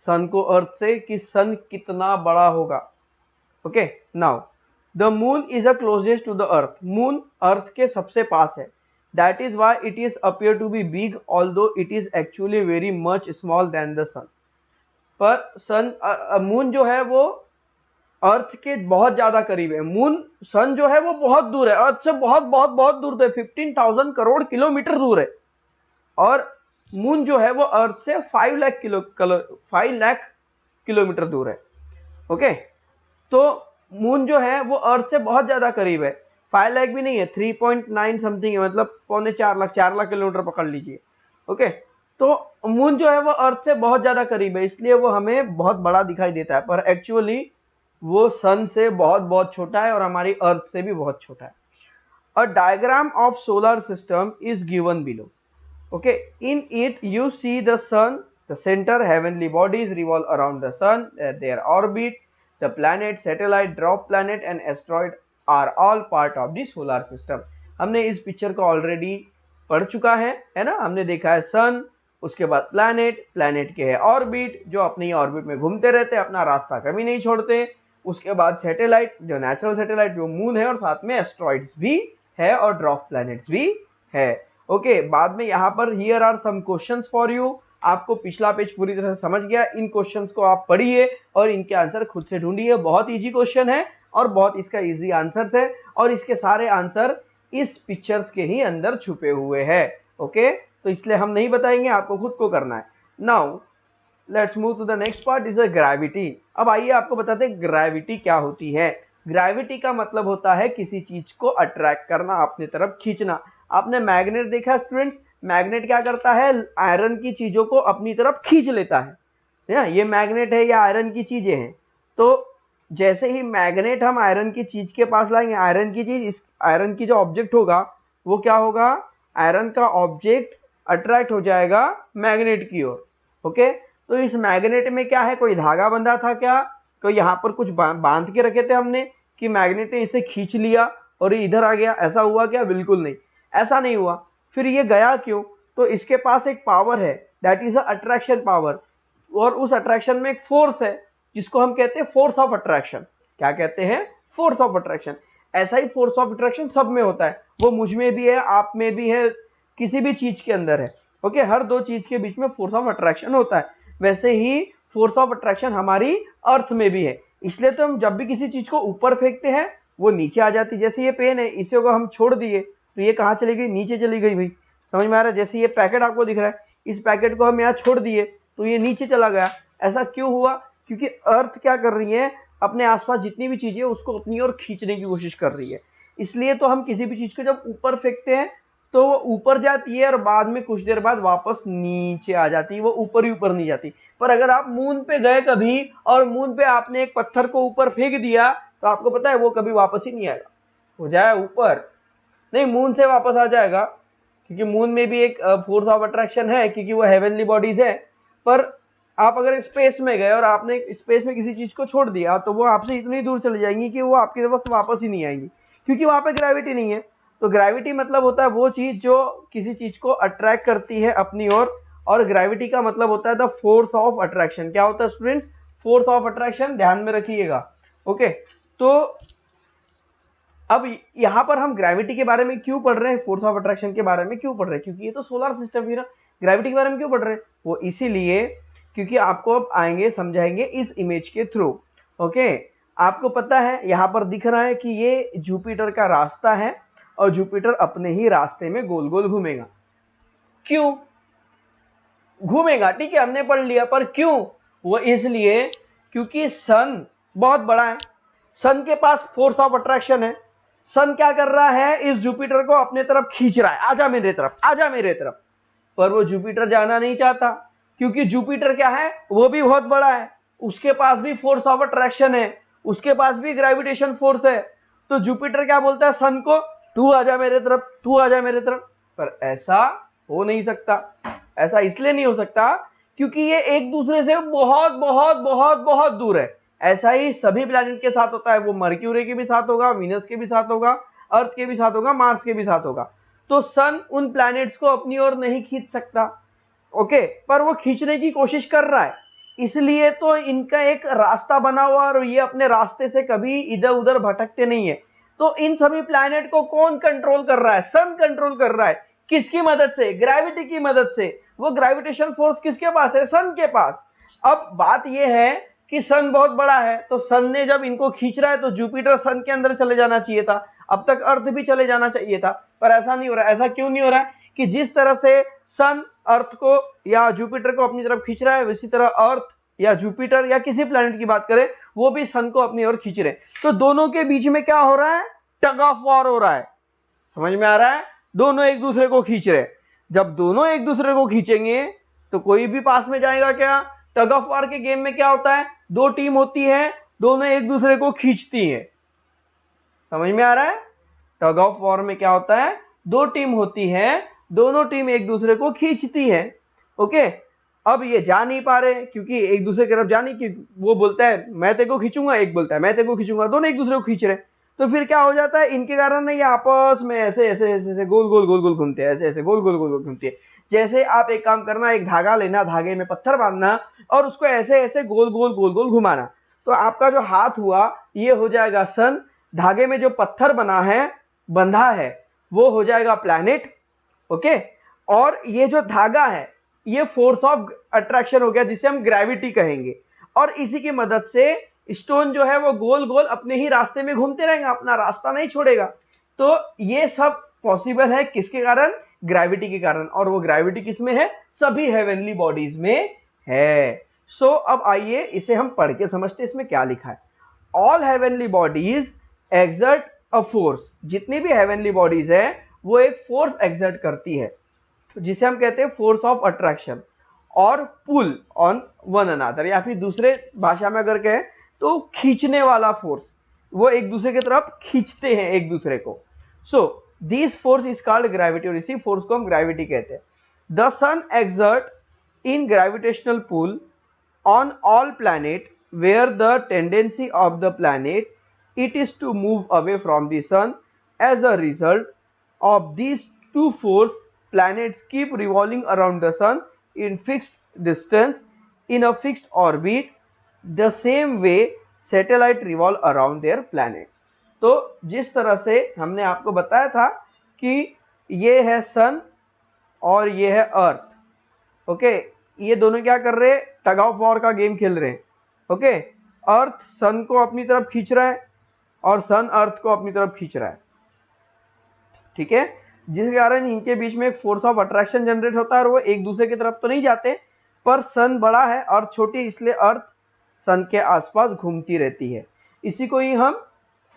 सन को अर्थ से कि सन कितना बड़ा होगा। Okay, now the moon is the closest to the earth. Moon earth के सबसे पास है। That is why it is appear to be big, although it is actually very much small than the sun. पर moon जो है वो अर्थ के बहुत ज्यादा करीब है। मून सन जो है वो बहुत दूर है, अर्थ से बहुत बहुत बहुत दूर है, 15,000 करोड़ किलोमीटर दूर है। और मून जो है वो अर्थ से 5 लाख किलोमीटर दूर है। ओके, तो मून जो है वो अर्थ से बहुत ज्यादा करीब है। 5 लाख भी नहीं है, 3.9 समथिंग है, मतलब 4 लाख किलोमीटर पकड़ लीजिए। ओके, तो मून जो है वो अर्थ से बहुत ज्यादा करीब है, इसलिए वो हमें बहुत बड़ा दिखाई देता है, पर एक्चुअली वो सन से बहुत बहुत छोटा है और हमारी अर्थ से भी बहुत छोटा है। A diagram of solar system is given below. Okay, in it you see the sun, the centre, heavenly bodies revolve around the sun, their orbit, the planet, satellite, dwarf planet and asteroid are all part of the solar system. हमने इस picture को already पढ़ चुका है ना? हमने देखा है सन, उसके बाद प्लैनेट, प्लैनेट के है ऑर्बिट जो अपनी ऑर्बिट में घूमते रहते हैं, अपना रास्ता कभी नहीं छोड़ते। उसके बाद सैटेलाइट जो नेचुरल सैटेलाइट जो मून है, और साथ में एस्ट्रॉइड्स भी है और ड्वार्फ प्लैनेट्स भी है। ओके, बाद में यहाँ पर here are some questions for you. आपको पिछला पेज पूरी तरह से समझ गया, इन क्वेश्चंस को आप पढ़िए और इनके आंसर खुद से ढूंढिए। बहुत इजी क्वेश्चन है और बहुत इसका इजी आंसर्स है, और इसके सारे आंसर इस पिक्चर्स के ही अंदर छुपे हुए हैं। ओके, तो इसलिए हम नहीं बताएंगे, आपको खुद को करना है। Now let's move to the next part, is a gravity. अब आइए आपको बताते हैं ग्रेविटी क्या होती है। ग्रेविटी का मतलब होता है किसी चीज को अट्रैक्ट करना, अपनी तरफ खींचना। आपने मैग्नेट देखा स्टूडेंट्स, मैग्नेट क्या करता है, आयरन की चीजों को अपनी तरफ खींच लेता है ना, ये मैग्नेट है या आयरन की चीजें हैं। तो जैसे ही मैग्नेट हम आयरन की चीज के पास लाएंगे, आयरन की चीज, इस आयरन की जो ऑब्जेक्ट होगा वो क्या होगा, आयरन का ऑब्जेक्ट अट्रैक्ट हो जाएगा मैग्नेट की ओर। ओके, तो इस मैग्नेट में क्या है, कोई धागा बंधा था क्या, कोई यहाँ पर कुछ बांध के रखे थे हमने कि मैग्नेट ने इसे खींच लिया और ये इधर आ गया, ऐसा हुआ क्या, बिल्कुल नहीं, ऐसा नहीं हुआ। फिर ये गया क्यों, तो इसके पास एक पावर है, दैट इज अट्रैक्शन पावर, और उस अट्रैक्शन में एक फोर्स है जिसको हम कहते हैं फोर्स ऑफ अट्रैक्शन। क्या कहते हैं, फोर्स ऑफ अट्रैक्शन। ऐसा ही फोर्स ऑफ अट्रैक्शन सब में होता है, वो मुझ में भी है, आप में भी है, किसी भी चीज के अंदर है। ओके, हर दो चीज के बीच में फोर्स ऑफ अट्रैक्शन होता है, वैसे ही फोर्स ऑफ अट्रैक्शन हमारी अर्थ में भी है। इसलिए तो हम जब भी किसी चीज को ऊपर फेंकते हैं वो नीचे आ जाती है। जैसे ये पेन है, इसे अगर हम छोड़ दिए तो ये कहाँ चली गई, नीचे चली गई भाई, समझ में आ रहा है। जैसे ये पैकेट आपको दिख रहा है, इस पैकेट को हम यहाँ छोड़ दिए तो ये नीचे चला गया। ऐसा क्यों हुआ, क्योंकि अर्थ क्या कर रही है, अपने आसपास जितनी भी चीजें उसको अपनी ओर खींचने की कोशिश कर रही है। इसलिए तो हम किसी भी चीज को जब ऊपर फेंकते हैं तो वो ऊपर जाती है और बाद में कुछ देर बाद वापस नीचे आ जाती है, वो ऊपर ही ऊपर नहीं जाती। पर अगर आप मून पे गए कभी और मून पे आपने एक पत्थर को ऊपर फेंक दिया तो आपको पता है वो कभी वापस ही नहीं आएगा, हो जाए ऊपर नहीं, मून से वापस आ जाएगा, क्योंकि मून में भी एक फोर्स ऑफ अट्रैक्शन है, क्योंकि वो हेवनली बॉडीज है। पर आप अगर स्पेस में गए और आपने स्पेस में किसी चीज को छोड़ दिया तो वो आपसे इतनी दूर चली जाएंगी कि वो आपकी तरफ वापस ही नहीं आएंगी, क्योंकि वहां पे ग्रेविटी नहीं है। तो ग्रेविटी मतलब होता है वो चीज जो किसी चीज को अट्रैक्ट करती है अपनी ओर, और ग्रेविटी का मतलब होता है द फोर्स ऑफ अट्रैक्शन। क्या होता है स्टूडेंट्स, फोर्स ऑफ अट्रैक्शन, ध्यान में रखिएगा। ओके, तो अब यहाँ पर हम ग्रेविटी के बारे में क्यों पढ़ रहे हैं, फोर्स ऑफ अट्रैक्शन के बारे में क्यों पढ़ रहे हैं, क्योंकि ये तो सोलर सिस्टम ही ना। ग्रेविटी के बारे में क्यों पढ़ रहे हैं, वो इसीलिए क्योंकि आपको अब आएंगे समझाएंगे इस इमेज के थ्रू। ओके, आपको पता है यहाँ पर दिख रहा है कि ये जुपिटर का रास्ता है और जुपिटर अपने ही रास्ते में गोल गोल घूमेगा। क्यों घूमेगा, ठीक है, हमने पढ़ लिया, पर क्यों, वो इसलिए क्योंकि सन बहुत बड़ा है, सन के पास फोर्स ऑफ अट्रैक्शन है। सन क्या कर रहा है, इस जुपिटर को अपने तरफ खींच रहा है, आजा मेरे तरफ, आजा मेरे तरफ। पर वो जुपिटर जाना नहीं चाहता, क्योंकि जुपिटर क्या है, वो भी बहुत बड़ा है, उसके पास भी फोर्स ऑफ अट्रैक्शन है, उसके पास भी ग्रेविटेशन फोर्स है। तो जुपिटर क्या बोलता है सन को, तू आजा मेरे तरफ, तू आजा मेरे तरफ। पर ऐसा हो नहीं सकता। ऐसा इसलिए नहीं हो सकता क्योंकि ये एक दूसरे से बहुत बहुत बहुत बहुत दूर है। ऐसा ही सभी प्लैनेट के साथ होता है, वो मर्क्यूरी के भी साथ होगा, वीनस के भी साथ होगा, अर्थ के भी साथ होगा, मार्स के भी साथ होगा। तो सन उन प्लैनेट्स को अपनी ओर नहीं खींच सकता, ओके, पर वो खींचने की कोशिश कर रहा है। इसलिए तो इनका एक रास्ता बना हुआ और ये अपने रास्ते से कभी इधर उधर भटकते नहीं है। तो इन सभी प्लैनेट को कौन कंट्रोल कर रहा है, सन कंट्रोल कर रहा है। किसकी मदद से, ग्रेविटी की मदद से। वो ग्रेविटेशन फोर्स किसके पास है, सन के पास। अब बात यह है कि सन बहुत बड़ा है, तो सन ने जब इनको खींच रहा है तो जुपिटर सन के अंदर चले जाना चाहिए था, अब तक अर्थ भी चले जाना चाहिए था, पर ऐसा नहीं हो रहा है। ऐसा क्यों नहीं हो रहा है कि जिस तरह से सन अर्थ को या जुपिटर को अपनी तरफ खींच रहा है, उसी तरह अर्थ या जुपिटर या किसी प्लैनेट की बात करें वो भी सन को अपनी ओर खींच रहे हैं। तो दोनों के बीच में क्या हो रहा है, टग ऑफ वॉर हो रहा है। समझ में आ रहा है, दोनों एक दूसरे को खींच रहे हैं। जब दोनों एक दूसरे को खींचेंगे तो कोई भी पास में जाएगा क्या। टग ऑफ वॉर के गेम में क्या होता है, दो टीम होती है, दोनों एक दूसरे को खींचती है। समझ में आ रहा है, टग ऑफ वॉर में क्या होता है, दो टीम होती है, दोनों टीम एक दूसरे को खींचती है। ओके, अब ये जा नहीं पा रहे क्योंकि एक दूसरे की तरफ जाने की, वो बोलता है मैं तेरे को खींचूंगा, एक बोलता है मैं तेरे को खींचूंगा, दोनों एक दूसरे को खींच रहे। तो फिर क्या हो जाता है, इनके कारण ये आपस में ऐसे ऐसे ऐसे ऐसे गोल गोल गोल गोल घूमते हैं, ऐसे ऐसे गोल गोल गोल गोल घूमते हैं। जैसे आप एक काम करना, एक धागा लेना, धागे में पत्थर बांधना और उसको ऐसे ऐसे गोल गोल गोल गोल घुमाना, तो आपका जो हाथ हुआ ये हो जाएगा सन, धागे में जो पत्थर बना है, बंधा है, वो हो जाएगा प्लैनेट। ओके, और ये जो धागा है ये फोर्स ऑफ अट्रैक्शन हो गया, जिसे हम ग्रेविटी कहेंगे। और इसी की मदद से स्टोन जो है वो गोल गोल अपने ही रास्ते में घूमते रहेंगे, अपना रास्ता नहीं छोड़ेगा। तो ये सब पॉसिबल है किसके कारण, ग्रेविटी के कारण। और वो ग्रेविटी किसमें है, सभी हेवनली बॉडीज में है। सो अब आइए इसे हम पढ़ के समझते हैं इसमें क्या लिखा है। All heavenly bodies exert a force, जितनी भी हेवनली बॉडीज है वो एक फोर्स एक्सर्ट करती है जिसे हम कहते हैं फोर्स ऑफ अट्रैक्शन और पुल ऑन वन अनदर, या फिर दूसरे भाषा में अगर कहें तो खींचने वाला फोर्स, वो एक दूसरे की तरफ खींचते हैं एक दूसरे को। So this force is called gravity, और इसी फोर्स को हम ग्रेविटी कहते हैं। The sun exert in gravitational pull on all planet where the tendency of the planet it is to move away from the sun. As a result of these two forces, planets keep revolving around the sun in fixed distance in a fixed orbit, the same way satellite revolve around their planets. तो जिस तरह से हमने आपको बताया था कि ये है सन और ये है अर्थ, ओके, ये दोनों क्या कर रहे हैं, टग ऑफ वॉर का गेम खेल रहे हैं। ओके, अर्थ सन को अपनी तरफ खींच रहा है और सन अर्थ को अपनी तरफ खींच रहा है, ठीक है, जिस कारण इनके बीच में एक फोर्स ऑफ अट्रैक्शन जनरेट होता है और वो एक दूसरे की तरफ तो नहीं जाते, पर सन बड़ा है अर्थ छोटी, इसलिए अर्थ सन के आसपास घूमती रहती है। इसी को ही हम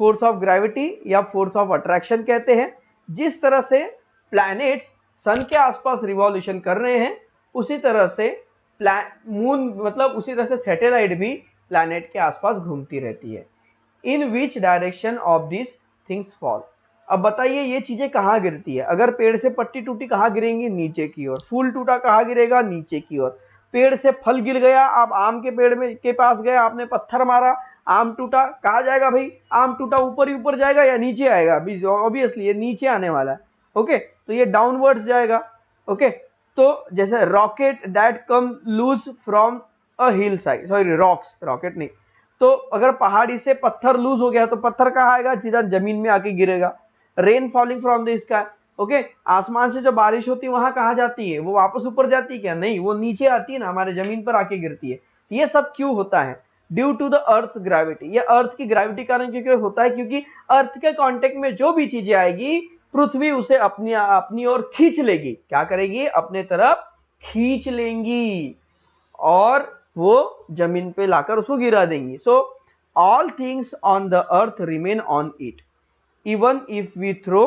फोर्स ऑफ ग्रेविटी या फोर्स ऑफ अट्रैक्शन कहते हैं। जिस तरह से प्लैनेट्स सन के आसपास रिवॉल्यूशन कर रहे हैं, उसी तरह से मून मतलब उसी तरह से सैटेलाइट भी प्लैनेट के आसपास घूमती रहती है। In which direction of this things fall, अब बताइए ये चीजें कहाँ गिरती है। अगर पेड़ से पत्ती टूटी कहाँ गिरेंगी, नीचे की ओर। फूल टूटा कहाँ गिरेगा, नीचे की ओर। पेड़ से फल गिर गया, आप आम के पेड़ में के पास गए, आपने पत्थर मारा, आम टूटा, कहाँ जाएगा भाई, आम टूटा ऊपर ही ऊपर जाएगा या नीचे आएगा, ऑब्वियसली ये नीचे आने वाला है। ओके, तो ये डाउनवर्ड्स जाएगा। ओके, तो जैसे rocket that come loose from a hillside, sorry rocks, rocket नहीं, तो अगर पहाड़ी से पत्थर लूज हो गया तो पत्थर कहाँ आएगा, सीधा जमीन में आके गिरेगा। Rain falling from the sky, okay, आसमान से जो बारिश होती है वहां कहाँ जाती है, वो वापस ऊपर जाती है क्या, नहीं, वो नीचे आती है ना, हमारे जमीन पर आके गिरती है। ये सब क्यों होता है, due to the earth gravity, ये अर्थ की ग्रेविटी कारण क्यों होता है, क्योंकि अर्थ के कांटेक्ट में जो भी चीजें आएगी पृथ्वी उसे अपनी ओर खींच लेगी। क्या करेगी, अपने तरफ खींच लेंगी और वो जमीन पे लाकर उसको गिरा देंगी। So all things on the earth remain on it, even if we throw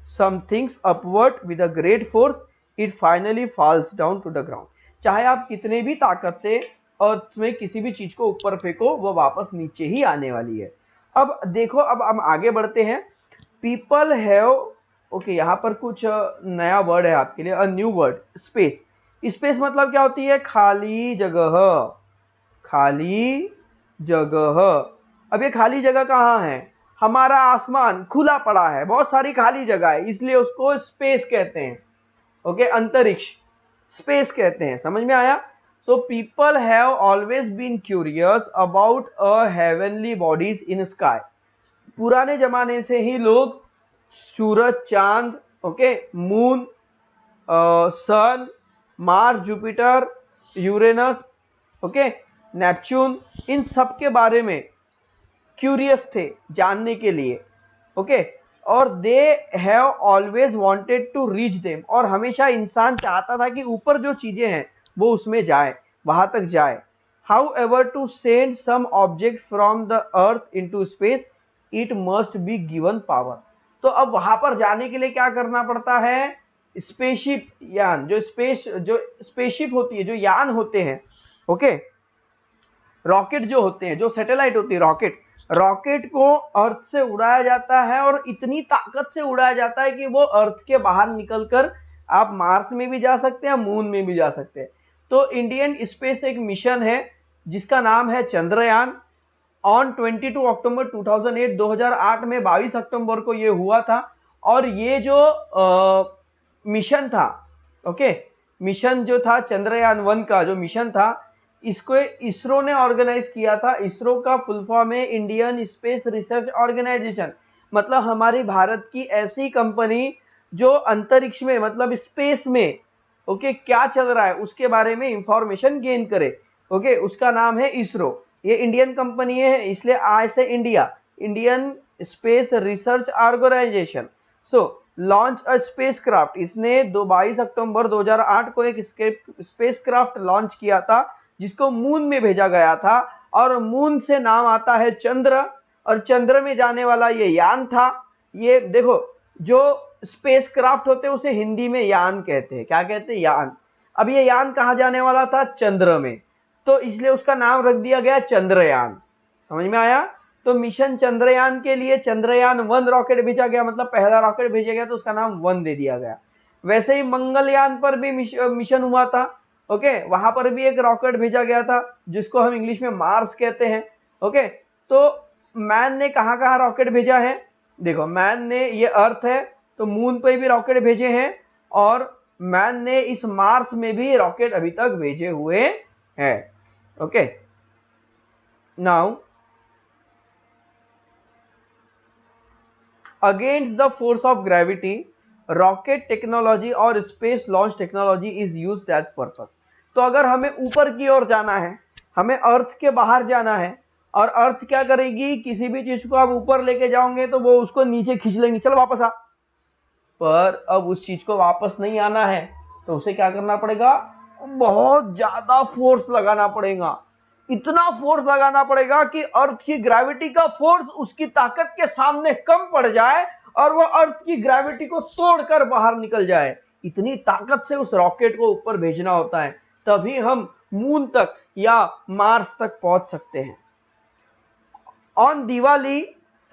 some things upward with a great force, it finally falls down to the ground. चाहे आप कितने भी ताकत से अर्थ में किसी भी चीज को ऊपर फेंको, वो वापस नीचे ही आने वाली है। अब देखो, अब हम आगे बढ़ते हैं। पीपल हैव, ओके, यहाँ पर कुछ नया वर्ड है आपके लिए, a new word, space. Space मतलब क्या होती है, खाली जगह, खाली जगह। अब ये खाली जगह कहाँ है, हमारा आसमान खुला पड़ा है, बहुत सारी खाली जगह है, इसलिए उसको स्पेस कहते हैं। ओके, अंतरिक्ष, स्पेस कहते हैं, समझ में आया। So people have always been curious about a heavenly bodies in sky, पुराने जमाने से ही लोग सूरज, चांद, okay, moon, sun, Mars, Jupiter, Uranus, okay, Neptune, इन सब के बारे में क्यूरियस थे जानने के लिए। ओके, और they have always wanted to reach them, और हमेशा इंसान चाहता था कि ऊपर जो चीजें हैं वो उसमें जाए, वहां तक जाए। However to send some object from the earth into space, it must be given power. तो अब वहां पर जाने के लिए क्या करना पड़ता है, स्पेसशिप यान, जो स्पेसशिप होती है, जो यान होते हैं, ओके, रॉकेट जो होते हैं, जो सैटेलाइट होती है रॉकेट को अर्थ से उड़ाया जाता है, और इतनी ताकत से उड़ाया जाता है कि वो अर्थ के बाहर निकलकर आप मार्स में भी जा सकते हैं, मून में भी जा सकते हैं। तो इंडियन स्पेस एक मिशन है जिसका नाम है चंद्रयान। ऑन 22 अक्टूबर 2008, 2008 में 22 अक्टूबर को ये हुआ था। और ये जो मिशन था, ओके, मिशन जो था चंद्रयान 1 का जो मिशन था, इसको इसरो ने ऑर्गेनाइज किया था। इसरो का फुल फॉर्म है इंडियन स्पेस रिसर्च ऑर्गेनाइजेशन, मतलब हमारी भारत की ऐसी कंपनी जो अंतरिक्ष में, मतलब स्पेस में, ओके, क्या चल रहा है उसके बारे में इंफॉर्मेशन गेन करे। ओके, उसका नाम है इसरो। ये इंडियन कंपनी है, इसलिए I say Indian Space Research Organisation. So launch a spacecraft, इसने 22 अक्टूबर 2008 को एक स्पेसक्राफ्ट लॉन्च किया था जिसको मून में भेजा गया था। और मून से नाम आता है चंद्र, और चंद्र में जाने वाला ये यान था। ये देखो, जो स्पेस क्राफ्ट होते हैं उसे हिंदी में यान कहते हैं। क्या कहते हैं? यान। अब ये यान कहाँ जाने वाला था? चंद्र में, तो इसलिए उसका नाम रख दिया गया चंद्रयान। समझ में आया? तो मिशन चंद्रयान के लिए चंद्रयान-1 रॉकेट भेजा गया, मतलब पहला रॉकेट भेजा गया तो उसका नाम 1 दे दिया गया। वैसे ही मंगलयान पर भी मिशन हुआ था। ओके, वहां पर भी एक रॉकेट भेजा गया था जिसको हम इंग्लिश में मार्स कहते हैं। ओके, तो मैन ने कहाँ कहाँ रॉकेट भेजा है? देखो, मैन ने, ये अर्थ है तो मून पे भी रॉकेट भेजे हैं, और मैन ने इस मार्स में भी रॉकेट अभी तक भेजे हुए हैं। Okay, now against the force of gravity rocket technology और space launch technology is used as purpose. तो अगर हमें ऊपर की ओर जाना है, हमें अर्थ के बाहर जाना है, और अर्थ क्या करेगी? किसी भी चीज को आप ऊपर लेके जाओगे तो वो उसको नीचे खींच लेंगी, चलो वापस आ। पर अब उस चीज को वापस नहीं आना है तो उसे क्या करना पड़ेगा? बहुत ज्यादा फोर्स लगाना पड़ेगा। इतना फोर्स लगाना पड़ेगा कि अर्थ की ग्रेविटी का फोर्स उसकी ताकत के सामने कम पड़ जाए और वो अर्थ की ग्रेविटी को तोड़कर बाहर निकल जाए। इतनी ताकत से उस रॉकेट को ऊपर भेजना होता है, तभी हम मून तक या मार्स तक पहुंच सकते हैं। ऑन दिवाली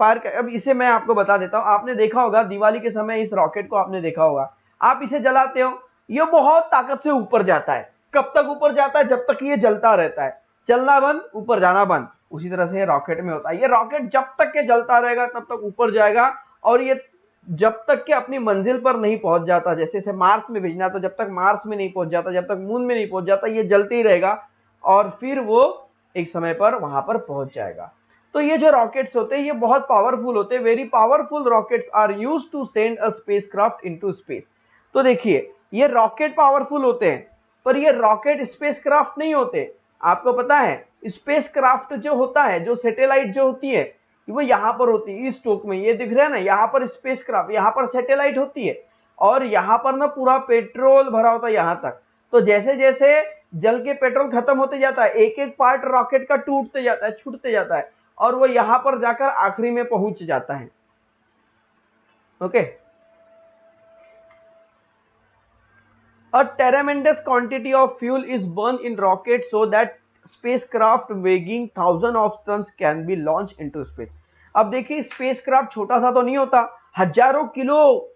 फायर, अब इसे मैं आपको बता देता हूं। आपने देखा होगा दिवाली के समय इस रॉकेट को आपने देखा होगा, आप इसे जलाते हो, ये बहुत ताकत से ऊपर जाता है। कब तक ऊपर जाता है? जब तक ये जलता रहता है। चलना बंद, ऊपर जाना बंद। उसी तरह से ये रॉकेट में होता है। ये रॉकेट जब तक के जलता रहेगा तब तक ऊपर जाएगा, और ये जब तक के अपनी मंजिल पर नहीं पहुंच जाता, जैसे इसे मार्स में भेजना, तो जब तक मार्स में नहीं पहुंच जाता, जब तक मून में नहीं पहुंच जाता, ये जलते ही रहेगा, और फिर वो एक समय पर वहां पर पहुंच जाएगा। तो ये जो रॉकेट्स होते हैं ये बहुत पावरफुल होते हैं। Very powerful rockets are used to send a spacecraft into space. तो देखिए, ये रॉकेट पावरफुल होते हैं, पर ये रॉकेट स्पेसक्राफ्ट नहीं होते। आपको पता है, स्पेसक्राफ्ट जो होता है, जो सैटेलाइट जो होती है, वो यहाँ पर होती है, इस टोक में ये दिख रहा है ना, यहाँ पर स्पेसक्राफ्ट, यहाँ पर सैटेलाइट होती है, और यहाँ पर ना पूरा पेट्रोल भरा होता है यहाँ तक। तो जैसे जैसे जल के पेट्रोल खत्म होते जाता है, एक एक पार्ट रॉकेट का टूटते जाता है, छूटते जाता है, और वो यहां पर जाकर आखिरी में पहुंच जाता है। Okay, a tremendous quantity of fuel is burned in rocket so that spacecraft weighing thousands of tons can be launched into space। अब देखिए, स्पेसक्राफ्ट छोटा सा तो नहीं होता, हजारों किलो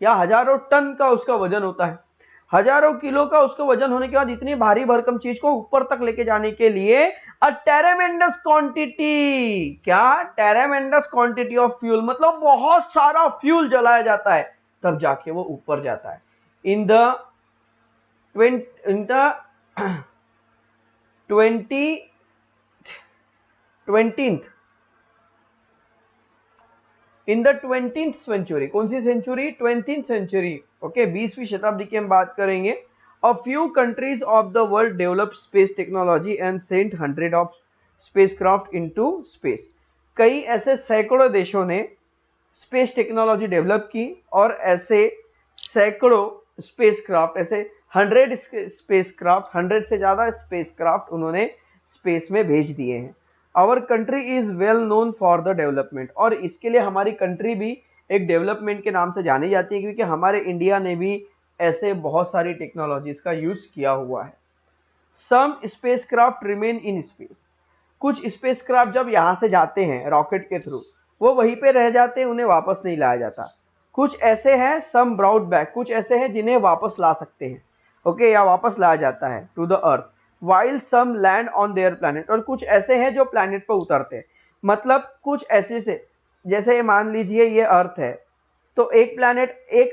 या हजारों टन का उसका वजन होता है। हजारों किलो का उसका वजन होने के बाद इतनी भारी भरकम चीज को ऊपर तक लेके जाने के लिए अ टेरेमेंडस क्वांटिटी, क्या? टेरेमेंडस क्वांटिटी ऑफ फ्यूल, मतलब बहुत सारा फ्यूल जलाया जाता है, तब जाके वो ऊपर जाता है। इन द 20th सेंचुरी, कौन सी सेंचुरी? 20th century. ओके, 20वीं शताब्दी की हम बात करेंगे। A few countries of the world developed space technology and sent hundreds of spacecraft into space। कई ऐसे सैकड़ों देशों ने स्पेस टेक्नोलॉजी डेवलप की, और ऐसे सैकड़ों स्पेसक्राफ्ट, ऐसे 100 स्पेसक्राफ्ट, 100 से ज्यादा स्पेसक्राफ्ट उन्होंने स्पेस में भेज दिए हैं। Our country is well known for the development, और इसके लिए हमारी कंट्री भी एक डेवलपमेंट के नाम से जानी जाती है, क्योंकि हमारे इंडिया ने भी ऐसे बहुत सारी टेक्नोलॉजीज का यूज किया हुआ है। सम स्पेसक्राफ्ट रिमेन इन स्पेस, कुछ स्पेसक्राफ्ट जब यहां से जाते हैं रॉकेट के थ्रू, वो वहीं पे रह जाते हैं, उन्हें वापस नहीं लाया जाता। कुछ ऐसे हैं, सम ब्राउट बैक, कुछ ऐसे हैं जिन्हें वापस ला सकते हैं, ओके, या वापस लाया जाता है to the earth, while some land on their planet, और कुछ ऐसे हैं जो प्लैनेट पर उतरते हैं। मतलब कुछ ऐसे से, जैसे मान लीजिए ये अर्थ है, तो एक प्लैनेट, एक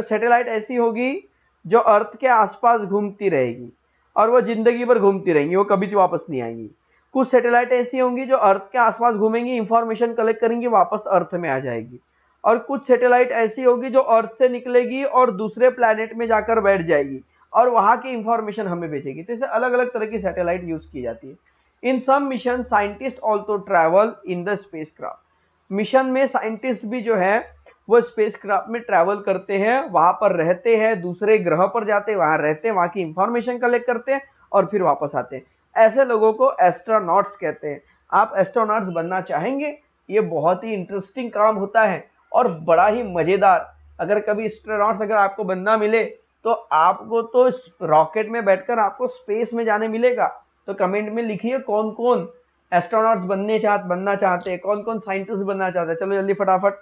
सैटेलाइट ऐसी होगी जो अर्थ के आसपास घूमती रहेगी, और वो जिंदगी भर घूमती रहेंगी, वो कभी वापस नहीं आएंगी। कुछ सैटेलाइट ऐसी होंगी जो अर्थ के आसपास घूमेंगी, इंफॉर्मेशन कलेक्ट करेंगी, वापस अर्थ में आ जाएगी। और कुछ सैटेलाइट ऐसी होगी जो अर्थ से निकलेगी और दूसरे प्लैनेट में जाकर बैठ जाएगी, और वहां की इंफॉर्मेशन हमें भेजेगी। तो इसे अलग अलग तरह की सैटेलाइट यूज की जाती है। In some mission scientist also travel in the spacecraft, mission में साइंटिस्ट भी जो है वो स्पेसक्राफ्ट में ट्रैवल करते हैं, वहां पर रहते हैं, दूसरे ग्रह पर जाते हैं, वहां रहते हैं, वहां की इंफॉर्मेशन कलेक्ट करते हैं, और फिर वापस आते हैं। ऐसे लोगों को एस्ट्रोनॉट्स कहते हैं। आप एस्ट्रोनॉट्स बनना चाहेंगे? ये बहुत ही इंटरेस्टिंग काम होता है और बड़ा ही मजेदार। अगर कभी एस्ट्रोनॉट्स अगर आपको बनना मिले तो आपको तो रॉकेट में बैठकर आपको स्पेस में जाने मिलेगा। तो कमेंट में लिखिए कौन कौन एस्ट्रोनॉट्स बनना चाहते हैं, कौन कौन साइंटिस्ट बनना चाहते हैं। चलो जल्दी फटाफट।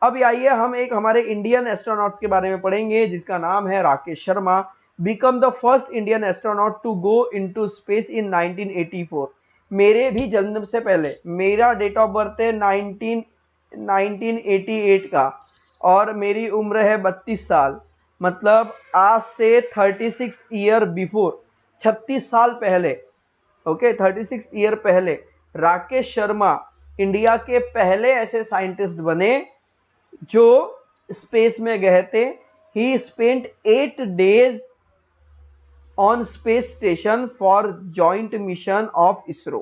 अब आइए हम एक हमारे इंडियन एस्ट्रोनॉट्स के बारे में पढ़ेंगे जिसका नाम है Rakesh Sharma. Become the first Indian astronaut to go into space in 1984। मेरे भी जन्म से पहले, मेरा डेट ऑफ बर्थ है 1988 का और मेरी उम्र है 32 साल। मतलब आज से 36 ईयर बिफोर, 36 साल पहले, ओके 36 ईयर पहले राकेश शर्मा इंडिया के पहले ऐसे साइंटिस्ट बने जो स्पेस में गए थे। ही spent 8 days on space station for joint mission of ISRO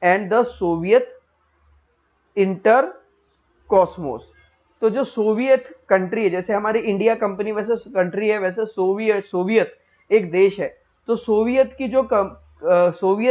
and the Soviet intercosmos। तो जो सोवियत कंट्री है, जैसे हमारी इंडिया कंपनी वैसे कंट्री है, वैसे सोवियत एक देश है। तो सोवियत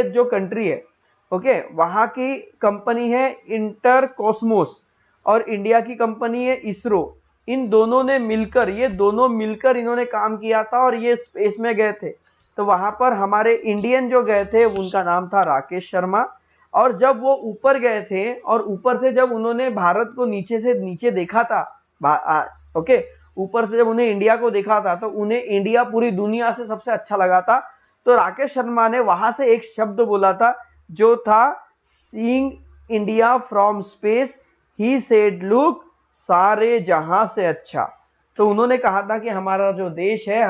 जो कंट्री है, ओके, वहां की कंपनी है इंटरकॉस्मोस और इंडिया की कंपनी है इसरो। इन दोनों ने मिलकर, इन्होंने काम किया था और ये स्पेस में गए थे। तो वहां पर हमारे इंडियन जो गए थे उनका नाम था राकेश शर्मा। और जब वो ऊपर गए थे और ऊपर से जब उन्होंने भारत को नीचे से नीचे देखा था, ओके, ऊपर से जब उन्हें इंडिया को देखा था तो उन्हें इंडिया पूरी दुनिया से सबसे अच्छा लगा था। तो राकेश शर्मा ने वहां से एक शब्द बोला था जो था seeing India from space, he said look सारे जहां से अच्छा। तो उन्होंने कहा था कि हमारा जो देश है,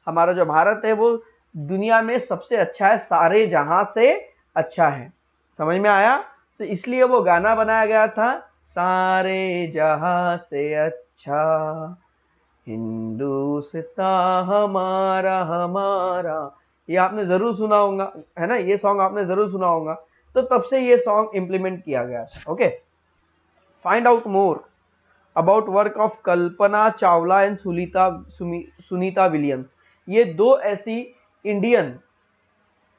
हमारा जो भारत है वो दुनिया में सबसे अच्छा है, सारे जहां से अच्छा है। समझ में आया? तो इसलिए वो गाना बनाया गया था, सारे जहां से अच्छा हिंदुस्तान हमारा हमारा। ये आपने जरूर सुना होगा, है ना? ये सॉन्ग आपने जरूर सुना होगा। तो तब से ये सॉन्ग इंप्लीमेंट किया गया था। Okay, find out more about work of Kalpana Chawla and Sunita Williams. ये दो ऐसी इंडियन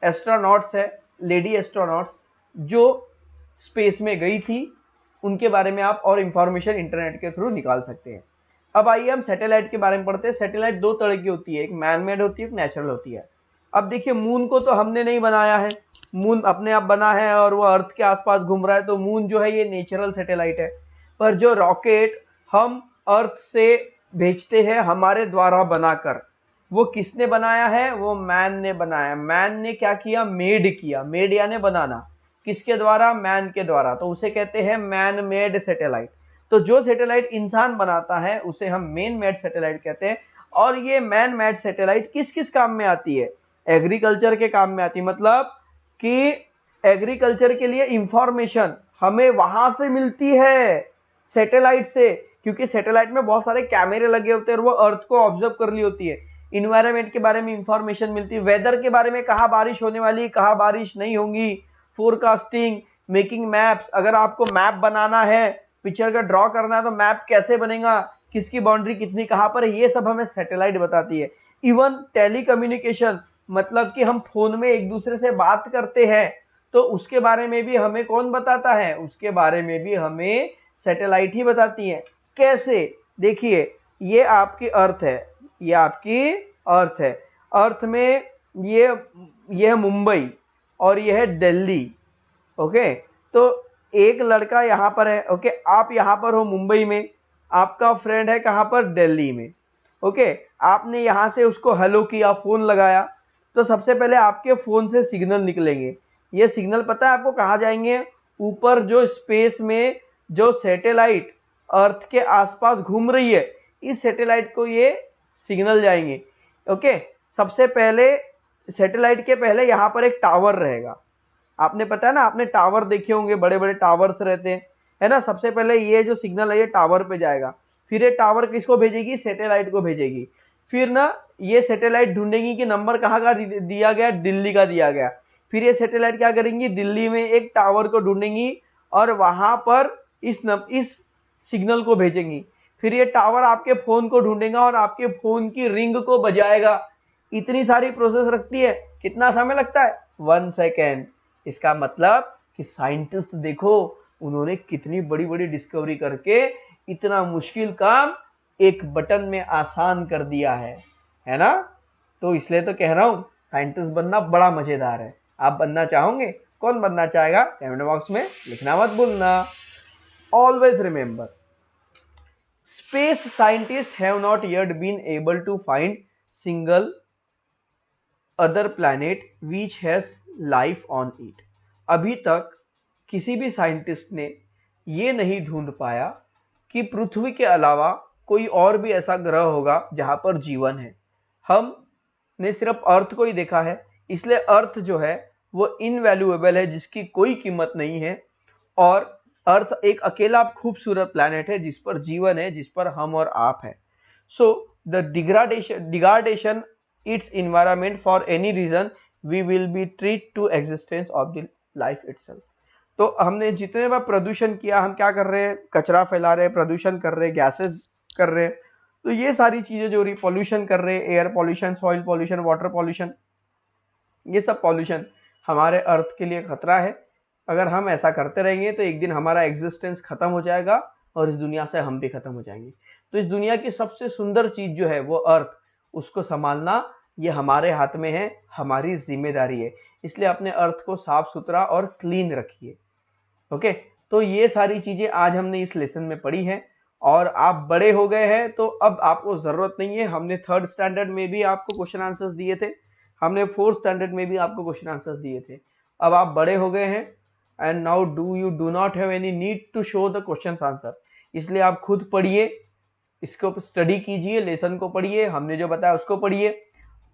एस्ट्रोनॉट्स है, लेडी एस्ट्रोनॉट्स, जो स्पेस में गई थी। उनके बारे में आप और इंफॉर्मेशन इंटरनेट के थ्रू निकाल सकते हैं। अब आइए हम सैटेलाइट के बारे में पढ़ते हैं। सैटेलाइट दो तरह की होती है, एक मैन मेड होती है, एक नेचुरल होती है। अब देखिए, मून को तो हमने नहीं बनाया है, मून अपने आप बना है और वो अर्थ के आसपास घूम रहा है, तो मून जो है ये नेचुरल सैटेलाइट है। पर जो रॉकेट हम अर्थ से भेजते हैं हमारे द्वारा बनाकर, वो किसने बनाया है? वो मैन ने बनाया। मैन ने क्या किया? मेड किया। मेड यानी बनाना। किसके द्वारा? मैन के द्वारा। तो उसे कहते हैं मैन मेड सैटेलाइट। तो जो सैटेलाइट इंसान बनाता है उसे हम मैन मेड सैटेलाइट कहते हैं। और ये मैन मेड सैटेलाइट किस किस काम में आती है? एग्रीकल्चर के काम में आती है। मतलब कि एग्रीकल्चर के लिए इंफॉर्मेशन हमें वहां से मिलती है, सैटेलाइट से, क्योंकि सैटेलाइट में बहुत सारे कैमरे लगे होते हैं और वो अर्थ को ऑब्जर्व कर ली होती है। इन्वायरमेंट के बारे में इंफॉर्मेशन मिलती है, वेदर के बारे में, कहाँ बारिश होने वाली, कहाँ बारिश नहीं होगी, फोरकास्टिंग, मेकिंग मैप्स। अगर आपको मैप बनाना है, पिक्चर का ड्रॉ करना है, तो मैप कैसे बनेगा, किसकी बाउंड्री कितनी कहाँ पर है, ये सब हमें सैटेलाइट बताती है। इवन टेलीकम्युनिकेशन, मतलब कि हम फोन में एक दूसरे से बात करते हैं, तो उसके बारे में भी हमें कौन बताता है? उसके बारे में भी हमें सैटेलाइट ही बताती है। कैसे? देखिए, ये आपकी अर्थ है, ये आपकी अर्थ है। अर्थ में ये है मुंबई और ये है दिल्ली। ओके, तो एक लड़का यहाँ पर है, ओके, आप यहाँ पर हो मुंबई में, आपका फ्रेंड है कहाँ पर? दिल्ली में। ओके, आपने यहाँ से उसको हेलो किया, फोन लगाया, तो सबसे पहले आपके फोन से सिग्नल निकलेंगे। ये सिग्नल पता है आपको कहाँ जाएंगे? ऊपर जो स्पेस में जो सैटेलाइट अर्थ के आसपास घूम रही है, इस सैटेलाइट को ये सिग्नल जाएंगे। ओके, सबसे पहले सैटेलाइट के पहले यहाँ पर एक टावर रहेगा। आपने पता है ना, आपने टावर देखे होंगे, बड़े बड़े टावर्स रहते हैं, है ना? सबसे पहले ये जो सिग्नल है ये टावर पे जाएगा, फिर ये टावर किसको भेजेगी? सैटेलाइट को भेजेगी। फिर ना ये सैटेलाइट ढूंढेगी कि नंबर कहाँ का दिया गया? दिल्ली का दिया गया। फिर ये सैटेलाइट क्या करेंगी? दिल्ली में एक टावर को ढूंढेंगी और वहां पर इस सिग्नल को भेजेंगी। फिर ये टावर आपके फोन को ढूंढेगा और आपके फोन की रिंग को बजाएगा। इतनी सारी प्रोसेस रखती है। कितना समय लगता है? 1 सेकेंड। इसका मतलब कि साइंटिस्ट देखो, उन्होंने कितनी बड़ी बड़ी डिस्कवरी करके इतना मुश्किल काम एक बटन में आसान कर दिया है ना। तो इसलिए तो कह रहा हूं साइंटिस्ट बनना बड़ा मजेदार है। आप बनना चाहोगे? कौन बनना चाहेगा? कमेंट बॉक्स में लिखना मत भूलना। Always remember, space scientists have not yet been able to find single other planet which has life on it। अभी तक किसी भी साइंटिस्ट ने ये नहीं ढूंढ पाया कि पृथ्वी के अलावा कोई और भी ऐसा ग्रह होगा जहां पर जीवन है। हमने सिर्फ अर्थ को ही देखा है, इसलिए अर्थ जो है वो इनवैल्यूएबल है, जिसकी कोई कीमत नहीं है। और अर्थ एक अकेला खूबसूरत प्लैनेट है जिस पर जीवन है, जिस पर हम और आप हैं। So the degradation its environment for any reason we will be treat to existence of the life itself. तो हमने जितने बार प्रदूषण किया, हम क्या कर रहे हैं? कचरा फैला रहे हैं, प्रदूषण कर रहे हैं, गैसेस कर रहे हैं। तो ये सारी चीजें जो रही, पॉल्यूशन कर रहे हैं, air pollution, soil pollution, water pollution, ये सब पॉल्यूशन हमारे अर्थ के लिए खतरा है। अगर हम ऐसा करते रहेंगे तो एक दिन हमारा एग्जिस्टेंस खत्म हो जाएगा और इस दुनिया से हम भी खत्म हो जाएंगे। तो इस दुनिया की सबसे सुंदर चीज जो है वो अर्थ, उसको संभालना ये हमारे हाथ में है, हमारी जिम्मेदारी है। इसलिए अपने अर्थ को साफ सुथरा और क्लीन रखिए। ओके, तो ये सारी चीजें आज हमने इस लेसन में पढ़ी है। और आप बड़े हो गए हैं तो अब आपको जरूरत नहीं है। हमने 3rd स्टैंडर्ड में भी आपको क्वेश्चन आंसर्स दिए थे, हमने 4th स्टैंडर्ड में भी आपको क्वेश्चन आंसर्स दिए थे। अब आप बड़े हो गए हैं and now do not have any need to show the question answer. इसलिए आप खुद पढ़िए, इसको स्टडी कीजिए, लेसन को पढ़िए, हमने जो बताया उसको पढ़िए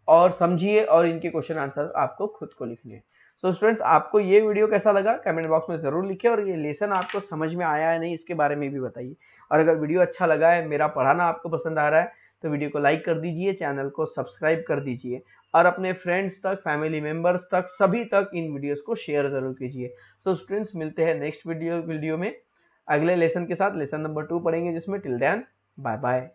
और समझिए, और इनके क्वेश्चन आंसर आपको खुद को लिखने हैं। सो स्टूडेंट्स, आपको ये वीडियो कैसा लगा कमेंट बॉक्स में जरूर लिखिए, और ये लेसन आपको समझ में आया है नहीं इसके बारे में भी बताइए। और अगर वीडियो अच्छा लगा है, मेरा पढ़ाना आपको पसंद आ रहा है, तो वीडियो को लाइक कर दीजिए, चैनल को सब्सक्राइब कर दीजिए, और अपने फ्रेंड्स तक, फैमिली मेंबर्स तक, सभी तक इन वीडियोस को शेयर जरूर कीजिए। सो स्टूडेंट्स, मिलते हैं नेक्स्ट वीडियो में अगले लेसन के साथ। लेसन नंबर 2 पढ़ेंगे, जिसमें टिल देन बाय बाय।